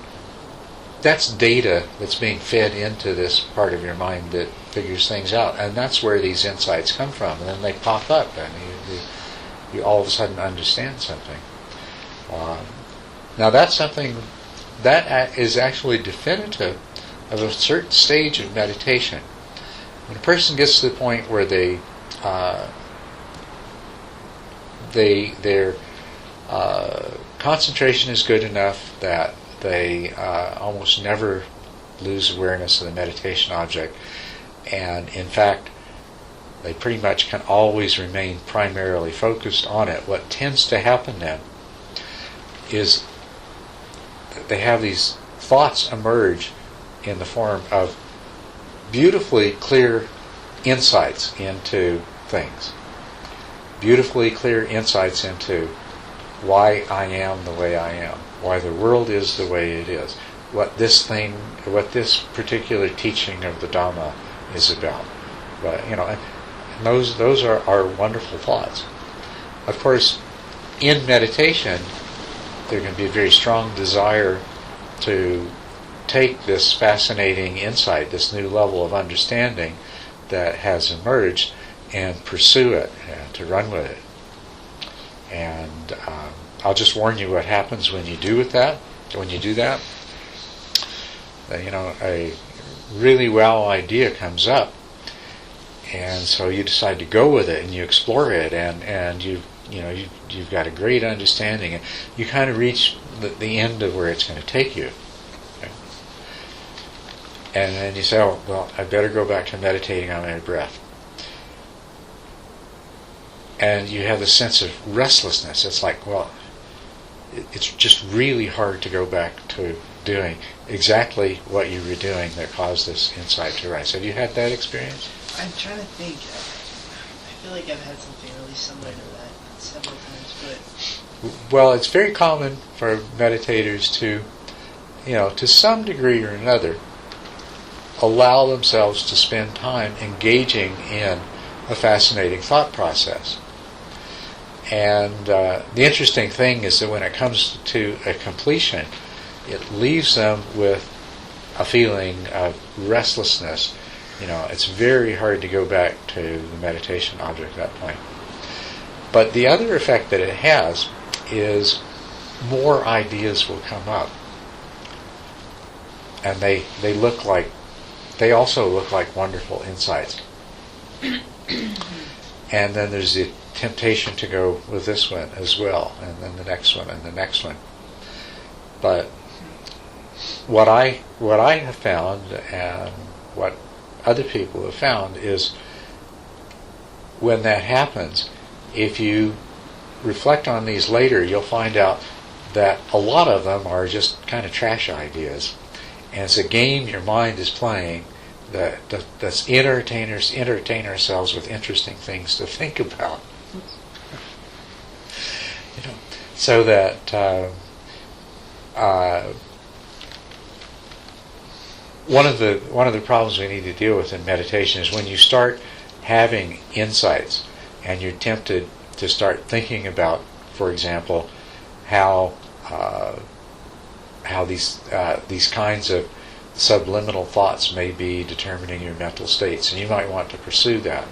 [SPEAKER 1] that's data that's being fed into this part of your mind that figures things out, and that's where these insights come from, and then they pop up, and you all of a sudden understand something. Now that's something that is actually definitive of a certain stage of meditation. when a person gets to the point where their concentration is good enough that they almost never lose awareness of the meditation object, and in fact they pretty much can always remain primarily focused on it, what tends to happen then is that they have these thoughts emerge in the form of beautifully clear insights into things. Beautifully clear insights into why I am the way I am, why the world is the way it is, what this particular teaching of the Dhamma is about. But, and those are wonderful thoughts. Of course, in meditation, there can be a very strong desire to take this fascinating insight, this new level of understanding that has emerged, and pursue it, and to run with it. And I'll just warn you what happens when you do that. A really wow idea comes up, and so you decide to go with it, and you explore it, and you've got a great understanding, and you kind of reach the end of where it's going to take you. Okay? And then you say, oh, well, I better go back to meditating on my breath. And you have this sense of restlessness. It's like, well, it's just really hard to go back to doing exactly what you were doing that caused this insight to arise. Have you had that experience?
[SPEAKER 3] I'm trying to think. I feel like I've had something really similar to that several times, but...
[SPEAKER 1] Well, it's very common for meditators to some degree or another, allow themselves to spend time engaging in a fascinating thought process. And the interesting thing is that when it comes to a completion, it leaves them with a feeling of restlessness. It's very hard to go back to the meditation object at that point. But the other effect that it has is more ideas will come up. And they also look like wonderful insights. And then there's the temptation to go with this one as well, and then the next one, and the next one. But what I have found, and what other people have found, is when that happens, if you reflect on these later, you'll find out that a lot of them are just kind of trash ideas. And it's a game your mind is playing that's entertain ourselves with interesting things to think about. So that one of the problems we need to deal with in meditation is when you start having insights and you're tempted to start thinking about, for example, how these kinds of subliminal thoughts may be determining your mental states, and you might want to pursue that.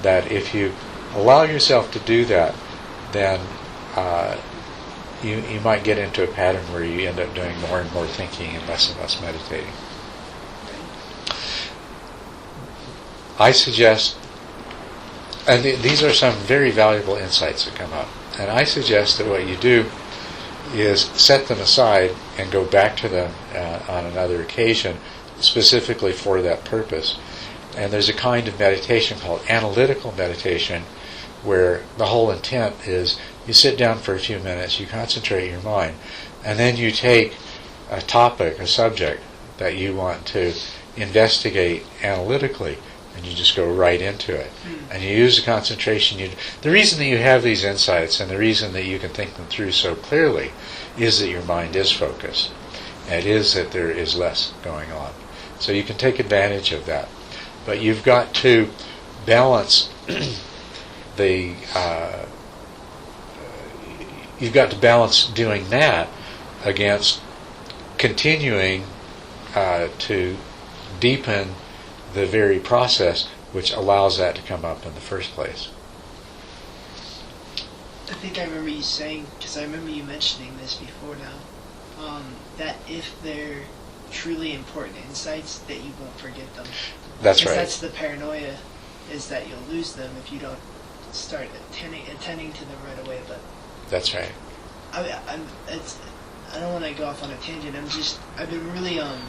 [SPEAKER 1] That if you allow yourself to do that, then you might get into a pattern where you end up doing more and more thinking and less meditating. I suggest, and these are some very valuable insights that come up, and I suggest that what you do is set them aside and go back to them on another occasion, specifically for that purpose. And there's a kind of meditation called analytical meditation, where the whole intent is you sit down for a few minutes, you concentrate your mind, and then you take a topic, a subject that you want to investigate analytically, and you just go right into it. And you use the concentration. The reason that you have these insights and the reason that you can think them through so clearly is that your mind is focused. And it is that there is less going on. So you can take advantage of that. But you've got to balance you've got to balance doing that against continuing to deepen the very process which allows that to come up in the first place.
[SPEAKER 3] I think I remember you saying, because I remember you mentioning this before now, that if there truly important insights, that you won't forget them.
[SPEAKER 1] That's
[SPEAKER 3] 'Cause
[SPEAKER 1] right.
[SPEAKER 3] that's the paranoia, is that you'll lose them if you don't start attending to them right away. But
[SPEAKER 1] That's right.
[SPEAKER 3] I don't want to go off on a tangent. I've been really on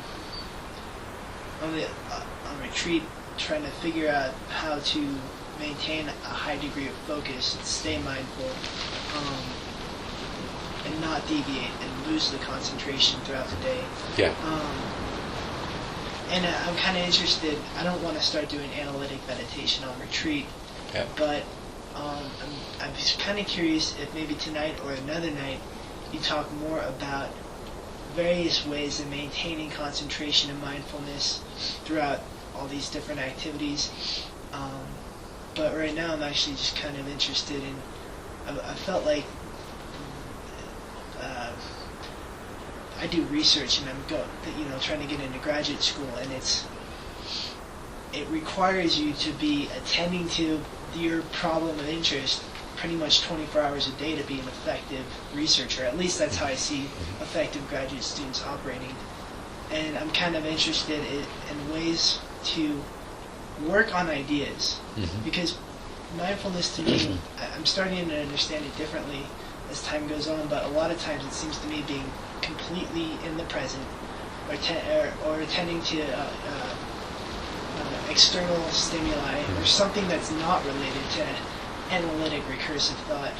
[SPEAKER 3] retreat, trying to figure out how to maintain a high degree of focus, stay mindful, and not deviate and lose the concentration throughout the day.
[SPEAKER 1] Yeah.
[SPEAKER 3] And I'm kind of interested. I don't want to start doing analytic meditation on retreat,
[SPEAKER 1] Yeah.
[SPEAKER 3] but I'm kind of curious if maybe tonight or another night you talk more about various ways of maintaining concentration and mindfulness throughout all these different activities. But right now I'm actually just kind of interested in, I felt like I do research and I'm trying to get into graduate school, and it requires you to be attending to your problem of interest pretty much 24 hours a day to be an effective researcher. At least that's how I see effective graduate students operating. And I'm kind of interested in ways to work on ideas, because mindfulness to me, I'm starting to understand it differently as time goes on, but a lot of times it seems to me being completely in the present, or attending to external stimuli, or something that's not related to analytic recursive thought.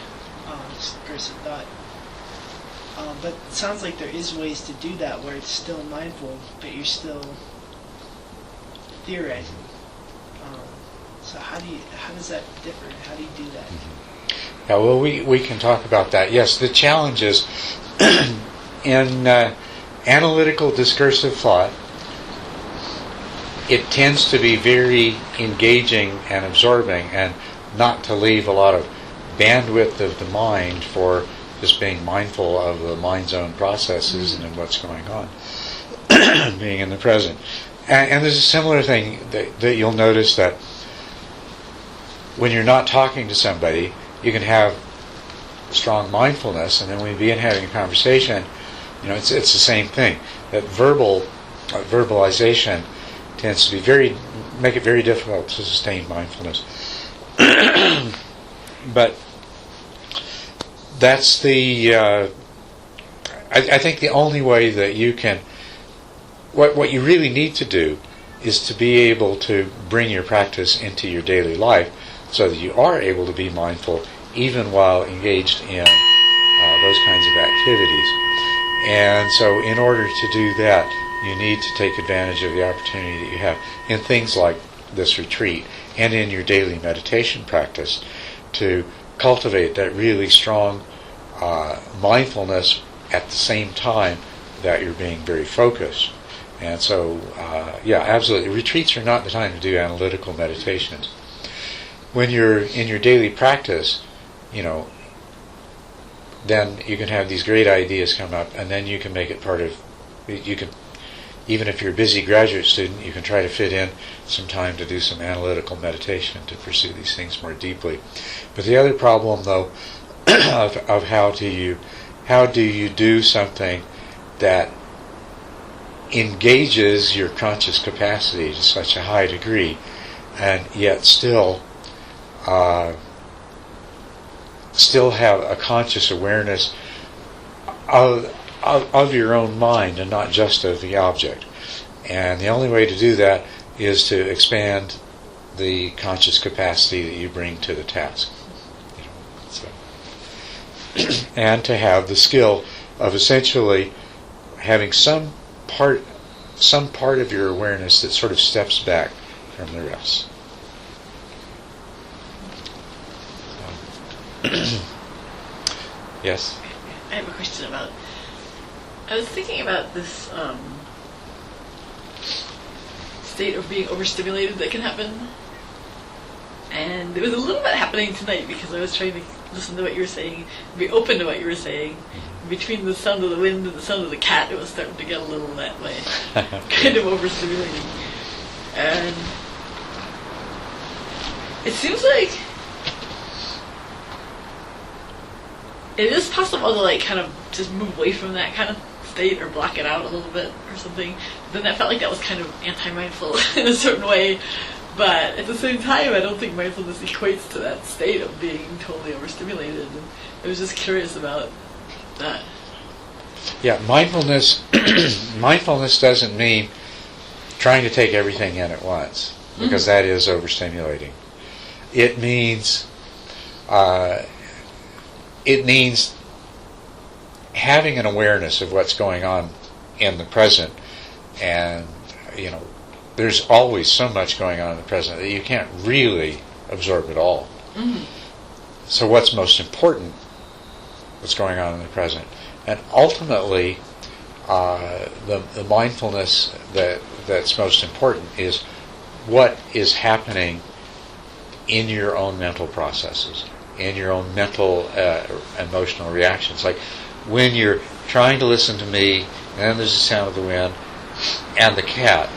[SPEAKER 3] But it sounds like there is ways to do that where it's still mindful, but you're still theorizing. So how does that differ? How do you do that?
[SPEAKER 1] Yeah, well, we can talk about that. Yes, the challenge is in analytical discursive thought, it tends to be very engaging and absorbing, and not to leave a lot of bandwidth of the mind for just being mindful of the mind's own processes and what's going on, being in the present. And there's a similar thing that you'll notice, that when you're not talking to somebody, you can have strong mindfulness, and then when you begin having a conversation, it's the same thing. That verbalization tends to make it very difficult to sustain mindfulness. But that's I think the only way that you can, what you really need to do is to be able to bring your practice into your daily life, so that you are able to be mindful even while engaged in those kinds of activities. And so in order to do that, you need to take advantage of the opportunity that you have in things like this retreat and in your daily meditation practice to cultivate that really strong mindfulness at the same time that you're being very focused. And so, absolutely, retreats are not the time to do analytical meditations. When you're in your daily practice, then you can have these great ideas come up, and then you can make it part of, even if you're a busy graduate student, you can try to fit in some time to do some analytical meditation to pursue these things more deeply. But the other problem, though, of how do you do something that engages your conscious capacity to such a high degree, and yet still have a conscious awareness of your own mind and not just of the object. And the only way to do that is to expand the conscious capacity that you bring to the task. And to have the skill of essentially having some part of your awareness that sort of steps back from the rest. Yes?
[SPEAKER 2] I have a question about, I was thinking about this state of being overstimulated that can happen. And there was a little bit happening tonight because I was trying to listen to what you were saying, be open to what you were saying. Between the sound of the wind and the sound of the cat, it was starting to get a little that way. Kind of overstimulating. And it seems like it is possible to kind of just move away from that kind of state or block it out a little bit or something, then that felt like that was kind of anti-mindful in a certain way. But at the same time, I don't think mindfulness equates to that state of being totally overstimulated. And I was just curious about that.
[SPEAKER 1] Yeah, mindfulness doesn't mean trying to take everything in at once, because that is overstimulating. It means having an awareness of what's going on in the present, and there's always so much going on in the present that you can't really absorb it all.
[SPEAKER 2] Mm-hmm.
[SPEAKER 1] So what's most important? What's going on in the present? And ultimately, the mindfulness that's most important is what is happening in your own mental processes, in your own mental emotional reactions. Like when you're trying to listen to me, and then there's the sound of the wind and the cat.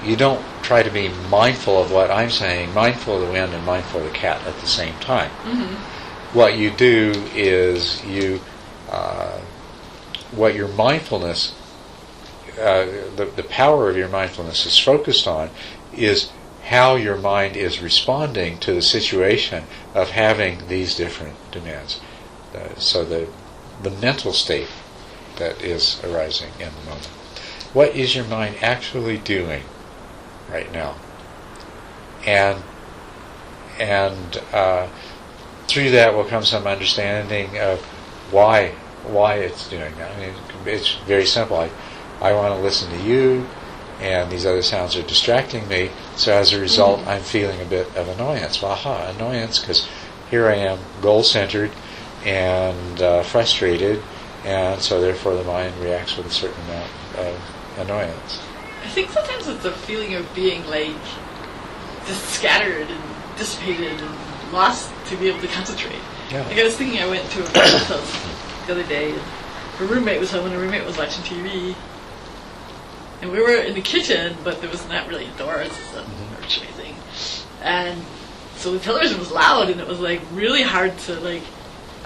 [SPEAKER 1] You don't try to be mindful of what I'm saying, mindful of the wind and mindful of the cat at the same time.
[SPEAKER 2] Mm-hmm.
[SPEAKER 1] What you do is what your mindfulness, the power of your mindfulness is focused on is how your mind is responding to the situation of having these different demands. So the mental state that is arising in the moment. What is your mind actually doing right now? And through that will come some understanding of why it's doing that. I mean, it's very simple. I want to listen to you, and these other sounds are distracting me, so as a result I'm feeling a bit of annoyance. Annoyance, because here I am goal-centered and frustrated, and so therefore the mind reacts with a certain amount of annoyance.
[SPEAKER 2] I think sometimes it's a feeling of being just scattered and dissipated and lost to be able to concentrate.
[SPEAKER 1] Yeah.
[SPEAKER 2] Like I was thinking, I went to a friend's house the other day, and her roommate was home, and her roommate was watching TV. And we were in the kitchen, but there was not really a door, it was a porch or anything. And so the television was loud, and it was really hard to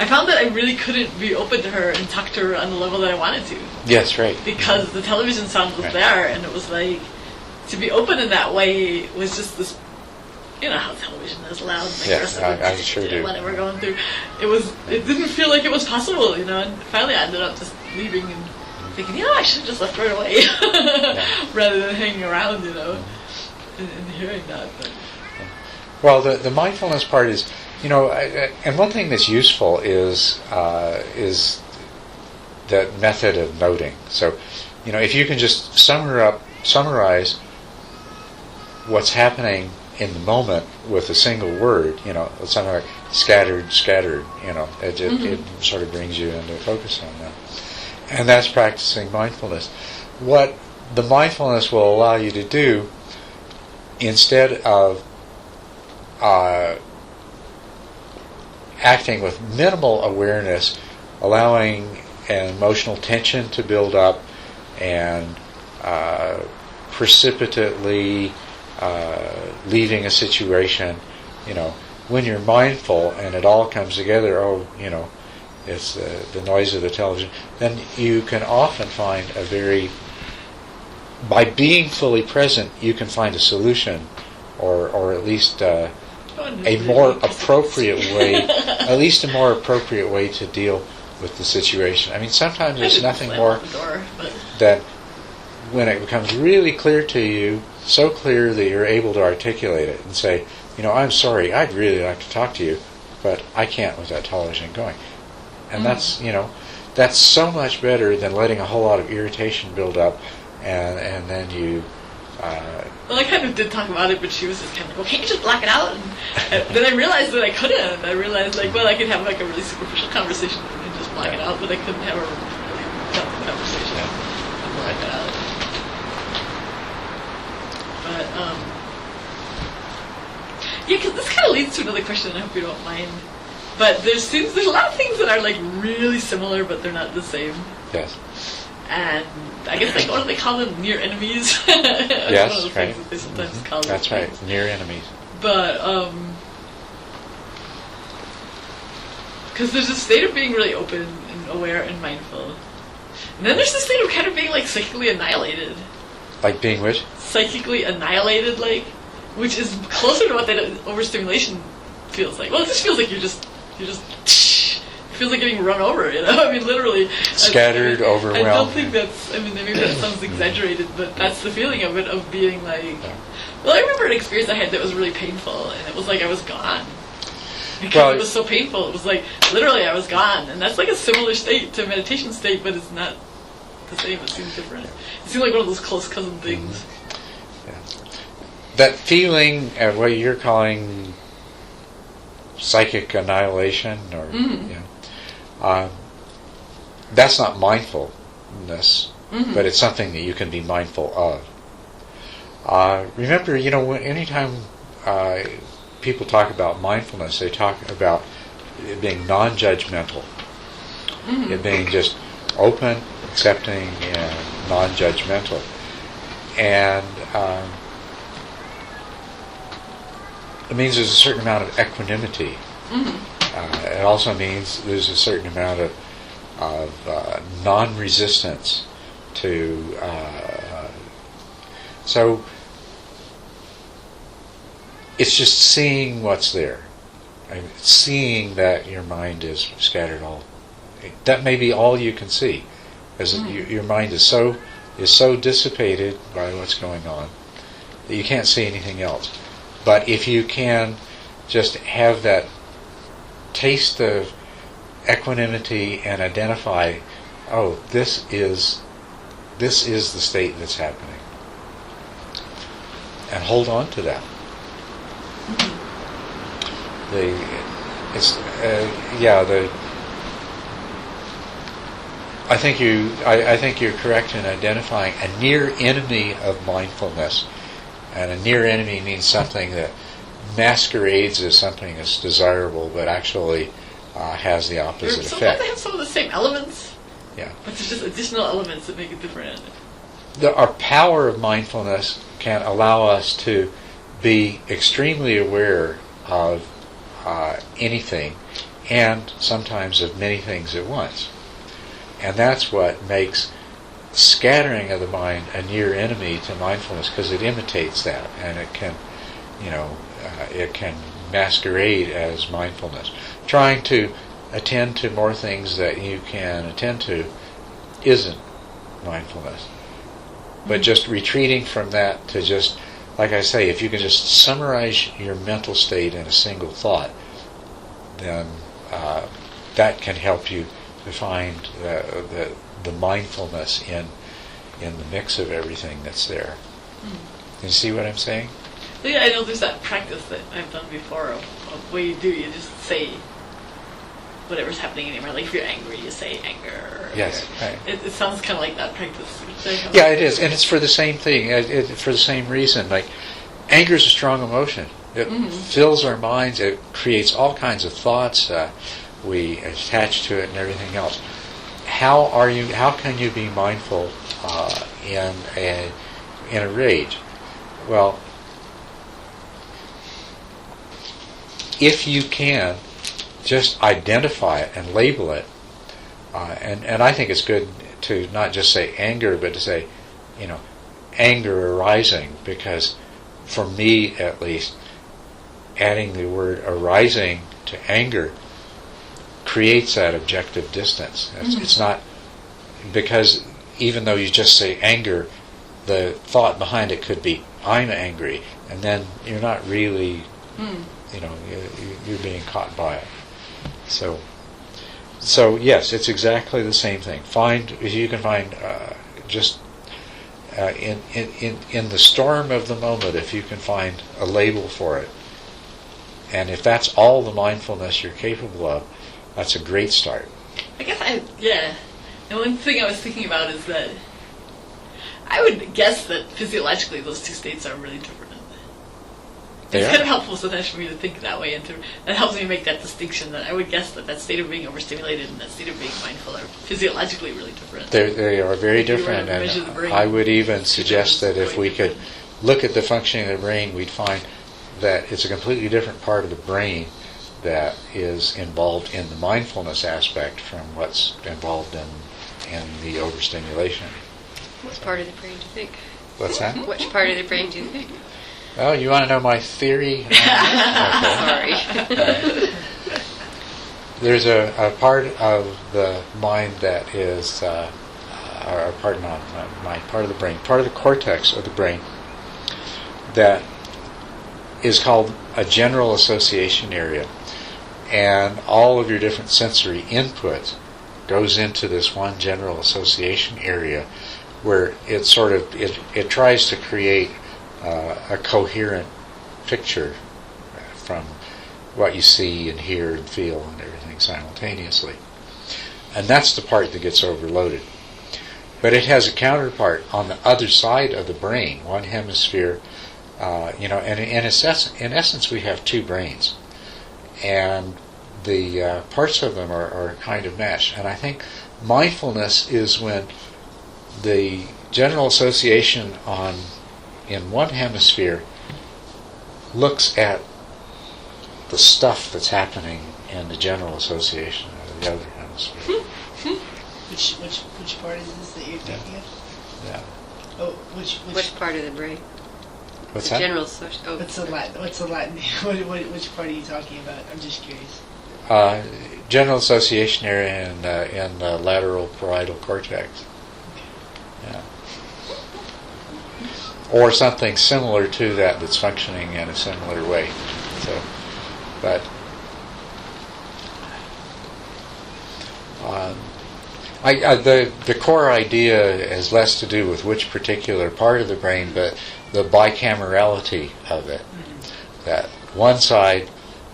[SPEAKER 2] I found that I really couldn't be open to her and talk to her on the level that I wanted to.
[SPEAKER 1] Yes, right.
[SPEAKER 2] Because the television sound was there, and it was to be open in that way was just this, how television is loud and aggressive.
[SPEAKER 1] I sure do.
[SPEAKER 2] Whatever we're going through. It didn't feel like it was possible, and finally I ended up just leaving and thinking, I should have just left right away rather than hanging around, and hearing that. But.
[SPEAKER 1] Well, the mindfulness part is, and one thing that's useful is that method of noting. So, if you can just summarize what's happening in the moment with a single word, something like scattered, it sort of brings you into focus on that. And that's practicing mindfulness. What the mindfulness will allow you to do, instead of acting with minimal awareness, allowing an emotional tension to build up and precipitately leaving a situation, when you're mindful and it all comes together, it's the noise of the television, then you can often find by being fully present, you can find a solution, or at least a more appropriate way to deal with the situation. I mean, sometimes there's nothing more than when it becomes really clear to you, so clear that you're able to articulate it and say, I'm sorry, I'd really like to talk to you, but I can't with that television going. And that's so much better than letting a whole lot of irritation build up, and then you...
[SPEAKER 2] Well, I kind of did talk about it, but she was just kind of can't you just block it out? And then I realized that I couldn't. I realized, I could have a really superficial conversation and just block it out, but I couldn't have a really depth conversation and block it out. But, because this kind of leads to another question, I hope you don't mind. But there's a lot of things that are really similar, but they're not the same.
[SPEAKER 1] Yes.
[SPEAKER 2] And I guess what do they call them? Near enemies.
[SPEAKER 1] Yes,
[SPEAKER 2] one of the
[SPEAKER 1] right.
[SPEAKER 2] things that they sometimes call them.
[SPEAKER 1] That's right, near enemies.
[SPEAKER 2] But because there's a state of being really open and aware and mindful, And then there's this thing of kind of being like psychically annihilated.
[SPEAKER 1] Like being which?
[SPEAKER 2] Psychically annihilated, like, which is closer to what that overstimulation feels like. Well, it just feels like you're just it feels like getting run over, you know? I mean, literally.
[SPEAKER 1] Scattered, overwhelmed.
[SPEAKER 2] I don't think that's, I mean, maybe that sounds exaggerated, but that's the feeling of it, of being like, well, I remember an experience I had that was really painful, and it was like I was gone. Because it was so painful. It was like, literally, I was gone. And that's like a similar state to a meditation state, but it's not the same. It seems different. It seems like one of those close cousin things.
[SPEAKER 1] Yeah. That feeling of what you're calling psychic annihilation, or that's not mindfulness, but it's something that you can be mindful of. Remember, anytime people talk about mindfulness, they talk about it being non-judgmental, it being just open, accepting, and non-judgmental. And it means there's a certain amount of equanimity. It also means there's a certain amount of non-resistance to. So it's just seeing what's there, seeing that your mind is scattered all. That may be all you can see, as your mind is so dissipated by what's going on that you can't see anything else. But if you can just have that taste of equanimity and identify, oh, this is the state that's happening, and hold on to that. I think you're correct in identifying a near enemy of mindfulness, and a near enemy means something that masquerades as something that's desirable, but actually has the opposite effect.
[SPEAKER 2] Sometimes they have some of the same elements,
[SPEAKER 1] yeah,
[SPEAKER 2] but there's just additional elements that make it different.
[SPEAKER 1] Our power of mindfulness can allow us to be extremely aware of anything, and sometimes of many things at once. And that's what makes scattering of the mind a near enemy to mindfulness, because it imitates that, and it can, it can masquerade as mindfulness. Trying to attend to more things that you can attend to isn't mindfulness. But just retreating from that to just, like I say, if you can just summarize your mental state in a single thought, then that can help you to find the mindfulness in the mix of everything that's there. You see what I'm saying?
[SPEAKER 2] Yeah, I know there's that practice that I've done before of what you do. You just say whatever's happening in your mind. Like if you're angry, you say anger.
[SPEAKER 1] Yes. Right.
[SPEAKER 2] It sounds kind of like that practice.
[SPEAKER 1] Yeah, it is, and it's for the same thing. For the same reason. Like anger is a strong emotion. It fills our minds. It creates all kinds of thoughts. We attach to it and everything else. How can you be mindful in a rage? Well, if you can just identify it and label it, and I think it's good to not just say anger, but to say, anger arising, because for me at least, adding the word arising to anger creates that objective distance. It's not, because even though you just say anger, the thought behind it could be, I'm angry, and then you're not really, you're being caught by it. So yes, it's exactly the same thing. If you can find just in the storm of the moment, if you can find a label for it, and if that's all the mindfulness you're capable of, that's a great start.
[SPEAKER 2] I guess the one thing I was thinking about is that I would guess that physiologically those two states are really different. It's kind of helpful sometimes for me to think that way, and that helps me make that distinction, that I would guess that state of being overstimulated and that state of being mindful are physiologically really different.
[SPEAKER 1] They are very different, and I would even suggest that if we could look at the functioning of the brain, we'd find that it's a completely different part of the brain that is involved in the mindfulness aspect from what's involved in in the overstimulation.
[SPEAKER 6] What part of the brain do you think?
[SPEAKER 1] What's that?
[SPEAKER 6] Which part of the brain do you think?
[SPEAKER 1] Oh, you want to know my theory? Okay.
[SPEAKER 6] Sorry.
[SPEAKER 1] There's a part of the mind that is, or part not my part of the brain, part of the cortex of the brain that is called a general association area, and all of your different sensory input goes into this one general association area, where it sort of it tries to create a coherent picture from what you see and hear and feel and everything simultaneously. And that's the part that gets overloaded. But it has a counterpart on the other side of the brain, one hemisphere, and in essence we have two brains. And the parts of them are kind of meshed. And I think mindfulness is when the general association in one hemisphere looks at the stuff that's happening in the general association of the other hemisphere.
[SPEAKER 3] Which part is this that you're thinking of?
[SPEAKER 1] Yeah.
[SPEAKER 3] Oh,
[SPEAKER 6] Which part of the brain?
[SPEAKER 1] What's
[SPEAKER 6] The
[SPEAKER 1] that?
[SPEAKER 6] general social. Oh,
[SPEAKER 3] What's the Latin? Which part are you talking about? I'm just curious.
[SPEAKER 1] General association area in the lateral parietal cortex. Yeah. Or something similar to that that's functioning in a similar way. So, but the core idea has less to do with which particular part of the brain, but the bicamerality of it. That one side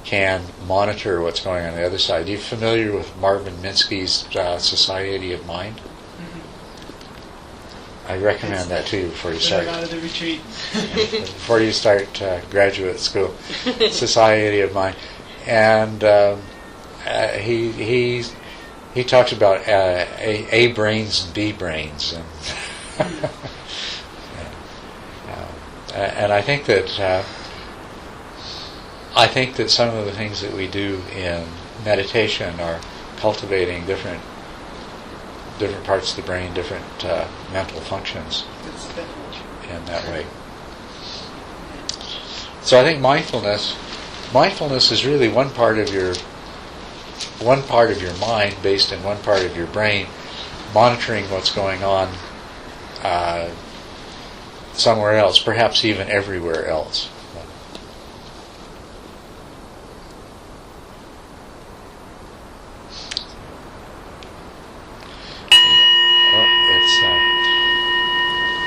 [SPEAKER 1] can monitor what's going on the other side. Are you familiar with Marvin Minsky's Society of Mind? I recommend that to you before you start.
[SPEAKER 3] Out of the retreat.
[SPEAKER 1] Before you start graduate school, Society of Mind, and he talks about A brains and B brains, and I think that some of the things that we do in meditation are cultivating different parts of the brain, different mental functions in that way. So I think mindfulness is really one part of your mind based in one part of your brain, monitoring what's going on somewhere else, perhaps even everywhere else.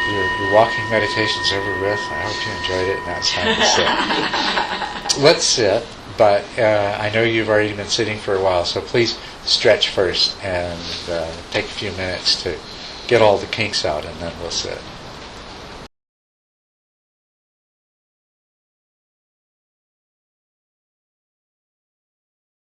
[SPEAKER 1] Your walking meditation's over with. I hope you enjoyed it. Now it's time to sit. Let's sit, but I know you've already been sitting for a while, so please stretch first and take a few minutes to get all the kinks out, and then we'll sit.